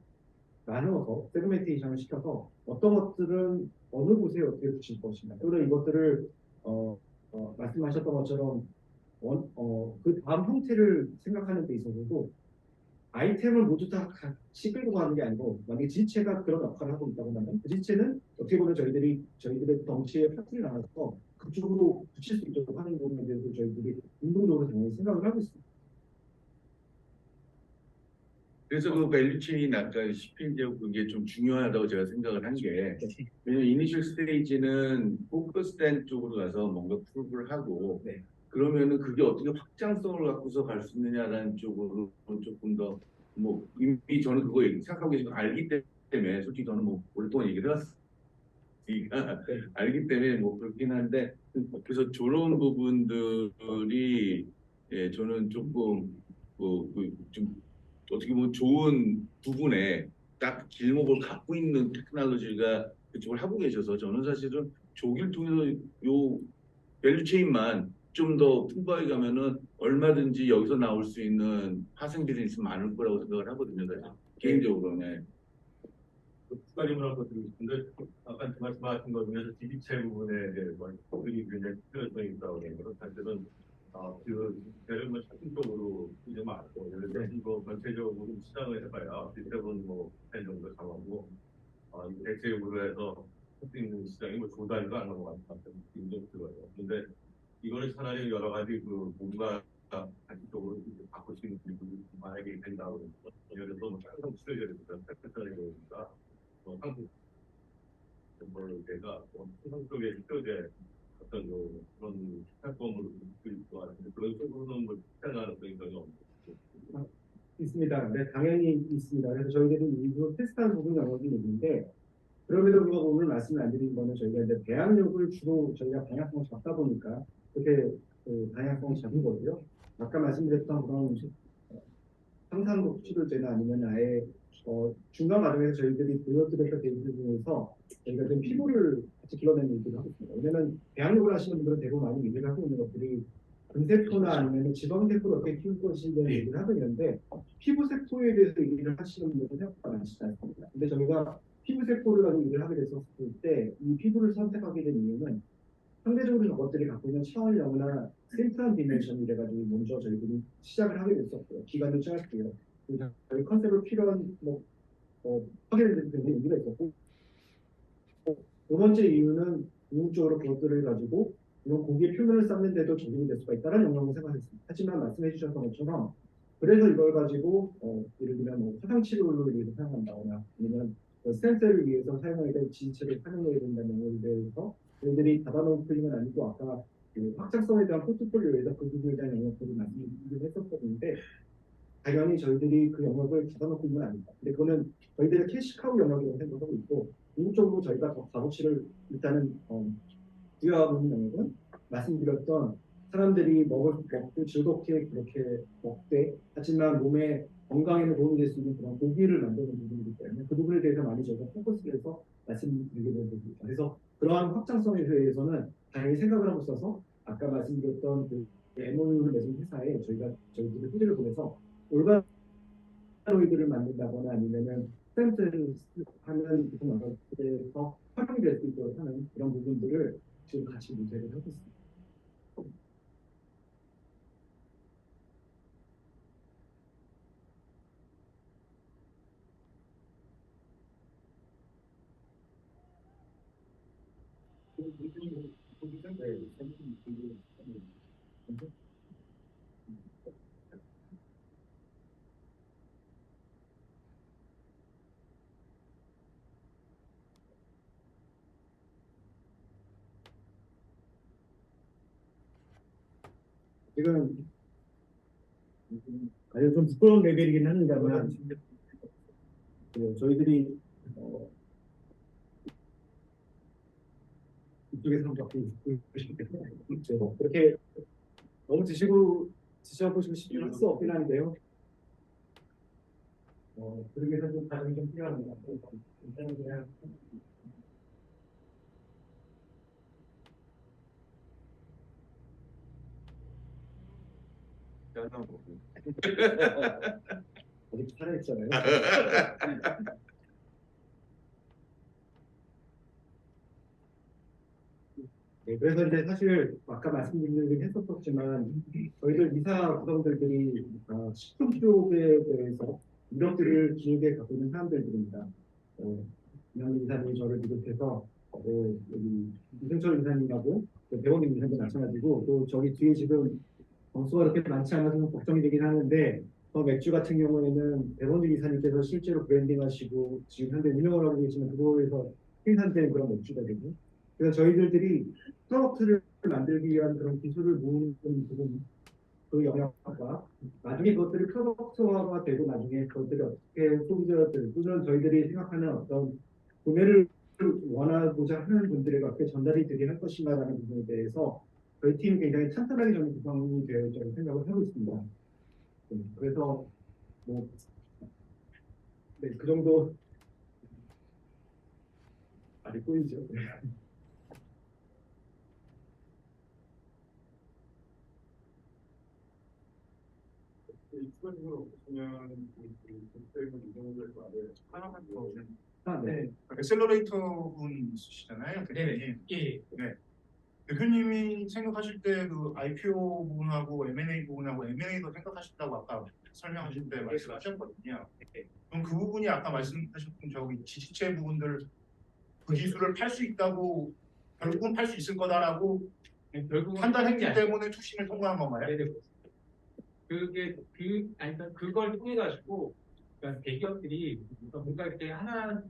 나누어서 세그멘테이션을 시켜서 어떤 것들은 어느 곳에 어떻게 붙일 것인가 또는 이것들을 말씀하셨던 것처럼 그 다음 형태를 생각하는 데 있어서도 아이템을 모두 다 같이 끌고 가는 게 아니고 만약에 지체가 그런 역할을 하고 있다고 하면 그 지체는 어떻게 보면 저희들의 덩치의 파트를 나눠서 그쪽으로 붙일 수 있도록 하는 부분에 대해서 저희들이 운동적으로 당연히 생각을 하고 있습니다. 그래서 그 밸류체인 아까 CP인데 그게 좀 중요하다고 제가 생각을 한 게 왜냐면 이니셜 스테이지는 포커스된 쪽으로 가서 뭔가 프로브를 하고 그러면은 그게 어떻게 확장성을 갖고서 갈 수 있느냐라는 쪽으로 조금 더 뭐 이미 저는 그거 생각하고 계신 거 알기 때문에 솔직히 저는 뭐 오랫동안 얘기를 해왔으니까 알기 때문에 뭐 그렇긴 한데 그래서 저런 부분들이 저는 조금 좀 어떻게 보면 좋은 부분에 딱 길목을 갖고 있는 테크놀로지가 그쪽을 하고 계셔서 저는 사실은 조기를 통해서 요 밸류체인만 좀 더 풍부하게 가면은 얼마든지 여기서 나올 수 있는 파생 비즈니스 많을 거라고 생각을 하거든요. 개인적으로는. 추가질문할 것들이 있는데 아까 말씀하신 것 중에서 지지체 부분에 대해서 그들이 굉장히 필요성이 있다고 하는 것은 사실은 그 대를 뭐 차근적으로 이제 많고 예를 들어서 이거 전체적으로 시장을 해봐야 비대본 뭐 8 정도 잡아고 이 대체육으로 해서 할 수 있는 시장이 뭐 조단위도 안 넘어가는 것 같은 느낌이 좀 들어요. 근데 이거를 차라리 여러 가지 그 뭔가 단기적으로 이렇게 바꿀 수 있는 부분이 만약에 된다고 예를 들어서 뭐 쌍성 치료제를 택했다는 거니까 한국 멤버가 한국 쪽의 치료제 어떤 그런 플랫폼으로 있을 것 같은데 그런 쪽으로는 뭐 생각하는 그런 적이 없고 있습니다. 네, 당연히 있습니다. 그래서 저희들이 일부 테스트한 부분 영역이 있는데 그럼에도 불구하고 오늘 말씀을 안 드린 거는 저희가 이제 배양육을 주로 저희가 방향성을 잡다 보니까 그렇게 방향성을 잡은 거고요. 아까 말씀드렸던 그런 상상복 치료제나 아니면 아예 중간 과정에서 저희들이 보여드렸던 데이터 중에서 저희가 좀 피부를 같이 길러내는 얘기를 하고 있습니다. 왜냐하면 배양육을 하시는 분들은 대부분 많이 얘기를 하고 있는 것들이 근세포나 아니면 지방세포를 어떻게 키울 것인지 얘기를 하고 있는데 피부세포에 대해서 얘기를 하시는 분들은 생각보다 많지 않습니다. 근데 저희가 피부세포를 가지고 일을 하게 됐었을 때 이 피부를 선택하게 된 이유는 상대적으로 저것들이 갖고 있는 차원력이나 센트럴 디멘션이 돼가지고 먼저 저희들이 시작을 하게 됐었고요. 기간도 짧고요. 저희 컨셉을 필요한 하게 된 데는 의미가 있었고 두 번째 이유는 궁극적으로 그것들을 가지고 이런 고기의 표면을 쌓는데도 적용이 될 수가 있다는 영역을 생각했습니다. 하지만 말씀해 주셨던 것처럼 그래서 이걸 가지고 예를 들면 화상 치료를 위해서 사용한다거나 아니면 스템셀을 위해서 사용해야 될 지지체를 사용해야 된다는 영역에 대해서 저희들이 닫아놓은 프림은 아니고 아까 그 확장성에 대한 포트폴리오에서 그 부분에 대한 영역들을 말씀을 했었었는데 당연히 저희들이 그 영역을 닫아놓고 있는 건 아닙니다. 근데 그거는 저희들의 캐시카우 영역이라고 생각하고 있고 궁극적으로 저희가 더 값어치를 일단은 부여하고 있는 영역은 말씀드렸던 사람들이 먹고 즐겁게 그렇게 먹되 하지만 몸에 건강에는 도움이 될 수 있는 그런 고기를 만드는 부분이기 때문에 그 부분에 대해서 많이 저희가 포커스를 해서 말씀드리게 된 부분입니다. 그래서 그러한 확장성에 대해서는 당연히 생각을 하고 있어서 아까 말씀드렸던 그 MOU를 맺은 회사에 저희들이 후기를 보내서 올바노이드를 만든다거나 아니면은 스탠트를 하는 그런 것들에서 활용이 될 수 있도록 하는 그런 부분들을 지금 같이 문제를 하고 있습니다. 지금 아주 좀 부끄러운 레벨이긴 합니다만 저희들이 이쪽에서 갖고 있고 그렇게 너무 드셔보시고 싶긴 할 수 없긴 한데요. 그러기 위해서 좀 과정이 좀 필요합니다. 그냥 아직 살아있잖아요. 네, 그래서 이제 사실 아까 말씀드리긴 했었지만 저희들 이사 구성들이 식품 쪽에 대해서 이력들을 길게 갖고 있는 사람들입니다. 이현 이사님 저를 비롯해서 여기 이승철 이사님하고 배원님 이사님 마찬가지고 또 저기 뒤에 지금 수가 그렇게 많지 않아서 좀 걱정이 되긴 하는데 맥주 같은 경우에는 배원님 이사님께서 실제로 브랜딩하시고 지금 현재 운영을 하고 계시는 그거에서 생산되는 그런 맥주가 되고 그래서 저희들이 프로덕트를 만들기 위한 그런 기술을 모으는 부분 그 영역과 나중에 그것들이 프로덕트화가 되고 나중에 그것들이 어떻게 소비자들 또는 저희들이 생각하는 어떤 구매를 원하고자 하는 분들에게 어떻게 전달이 되게 할 것인가라는 부분에 대해서 저희 팀이 굉장히 탄탄하게 저는 구성이 되어 있다고 생각을 하고 있습니다. 그래서 그 정도 아직 보이죠. 추가적으로 보시면 이 정도에서 아래 하나만 더. 네. 엑셀러레이터 분 있으시잖아요. 네. 예. 네. 대표님이 생각하실 때 그 IPO 부분하고 M&A 부분하고 M&A도 생각하신다고 아까 설명하실 때 말씀하셨거든요. 그럼 그 부분이 아까 말씀하셨던 저기 지지체 부분들 그 기술을 팔 수 있다고 결국은 팔 수 있을 거다라고 결국은 판단했기 때문에 투심을 통과한 건가요? 네네. 그러니까 그걸 통해 가지고 그러니까 대기업들이 뭔가 이렇게 하나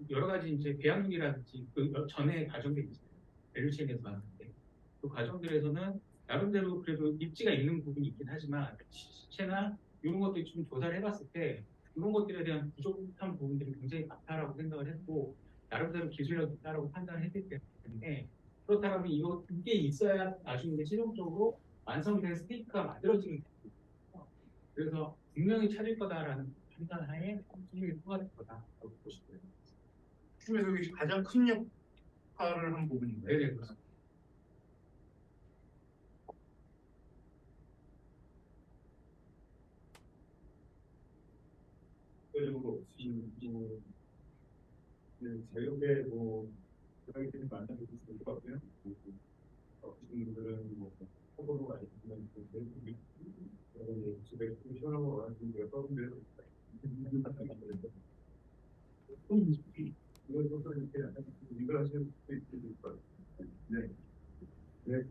여러 가지 이제 배양육이라든지 그 전에 과정들이 있어요. 밸류체인에서 봤는데 그 과정들에서는 나름대로 그래도 입지가 있는 부분이 있긴 하지만 시체나 이런 것들 좀 조사를 해봤을 때 이런 것들에 대한 부족한 부분들이 굉장히 많다라고 생각을 했고 나름대로 기술력이 있다라고 판단을 했기 때문에 그렇다면 이게 있어야 나중에 이제 최종적으로 완성된 스테이크가 만들어지는 거거든요. 그래서 분명히 찾을 거다라는 판단하에 투심이 통과될 거다라고 보시고요. 투심에서 가장 큰 역할을 한 부분인가요? 네네 그렇습니다. 그리고 자유롭게 고양이들이 만나서 있을 것 같고요. 분들은 서버로 많이 있는 집에 시원하고 와가지고 서버인데요. 이걸 또 이렇게 이걸 하실 수 있을 것 같아요. 네. 네.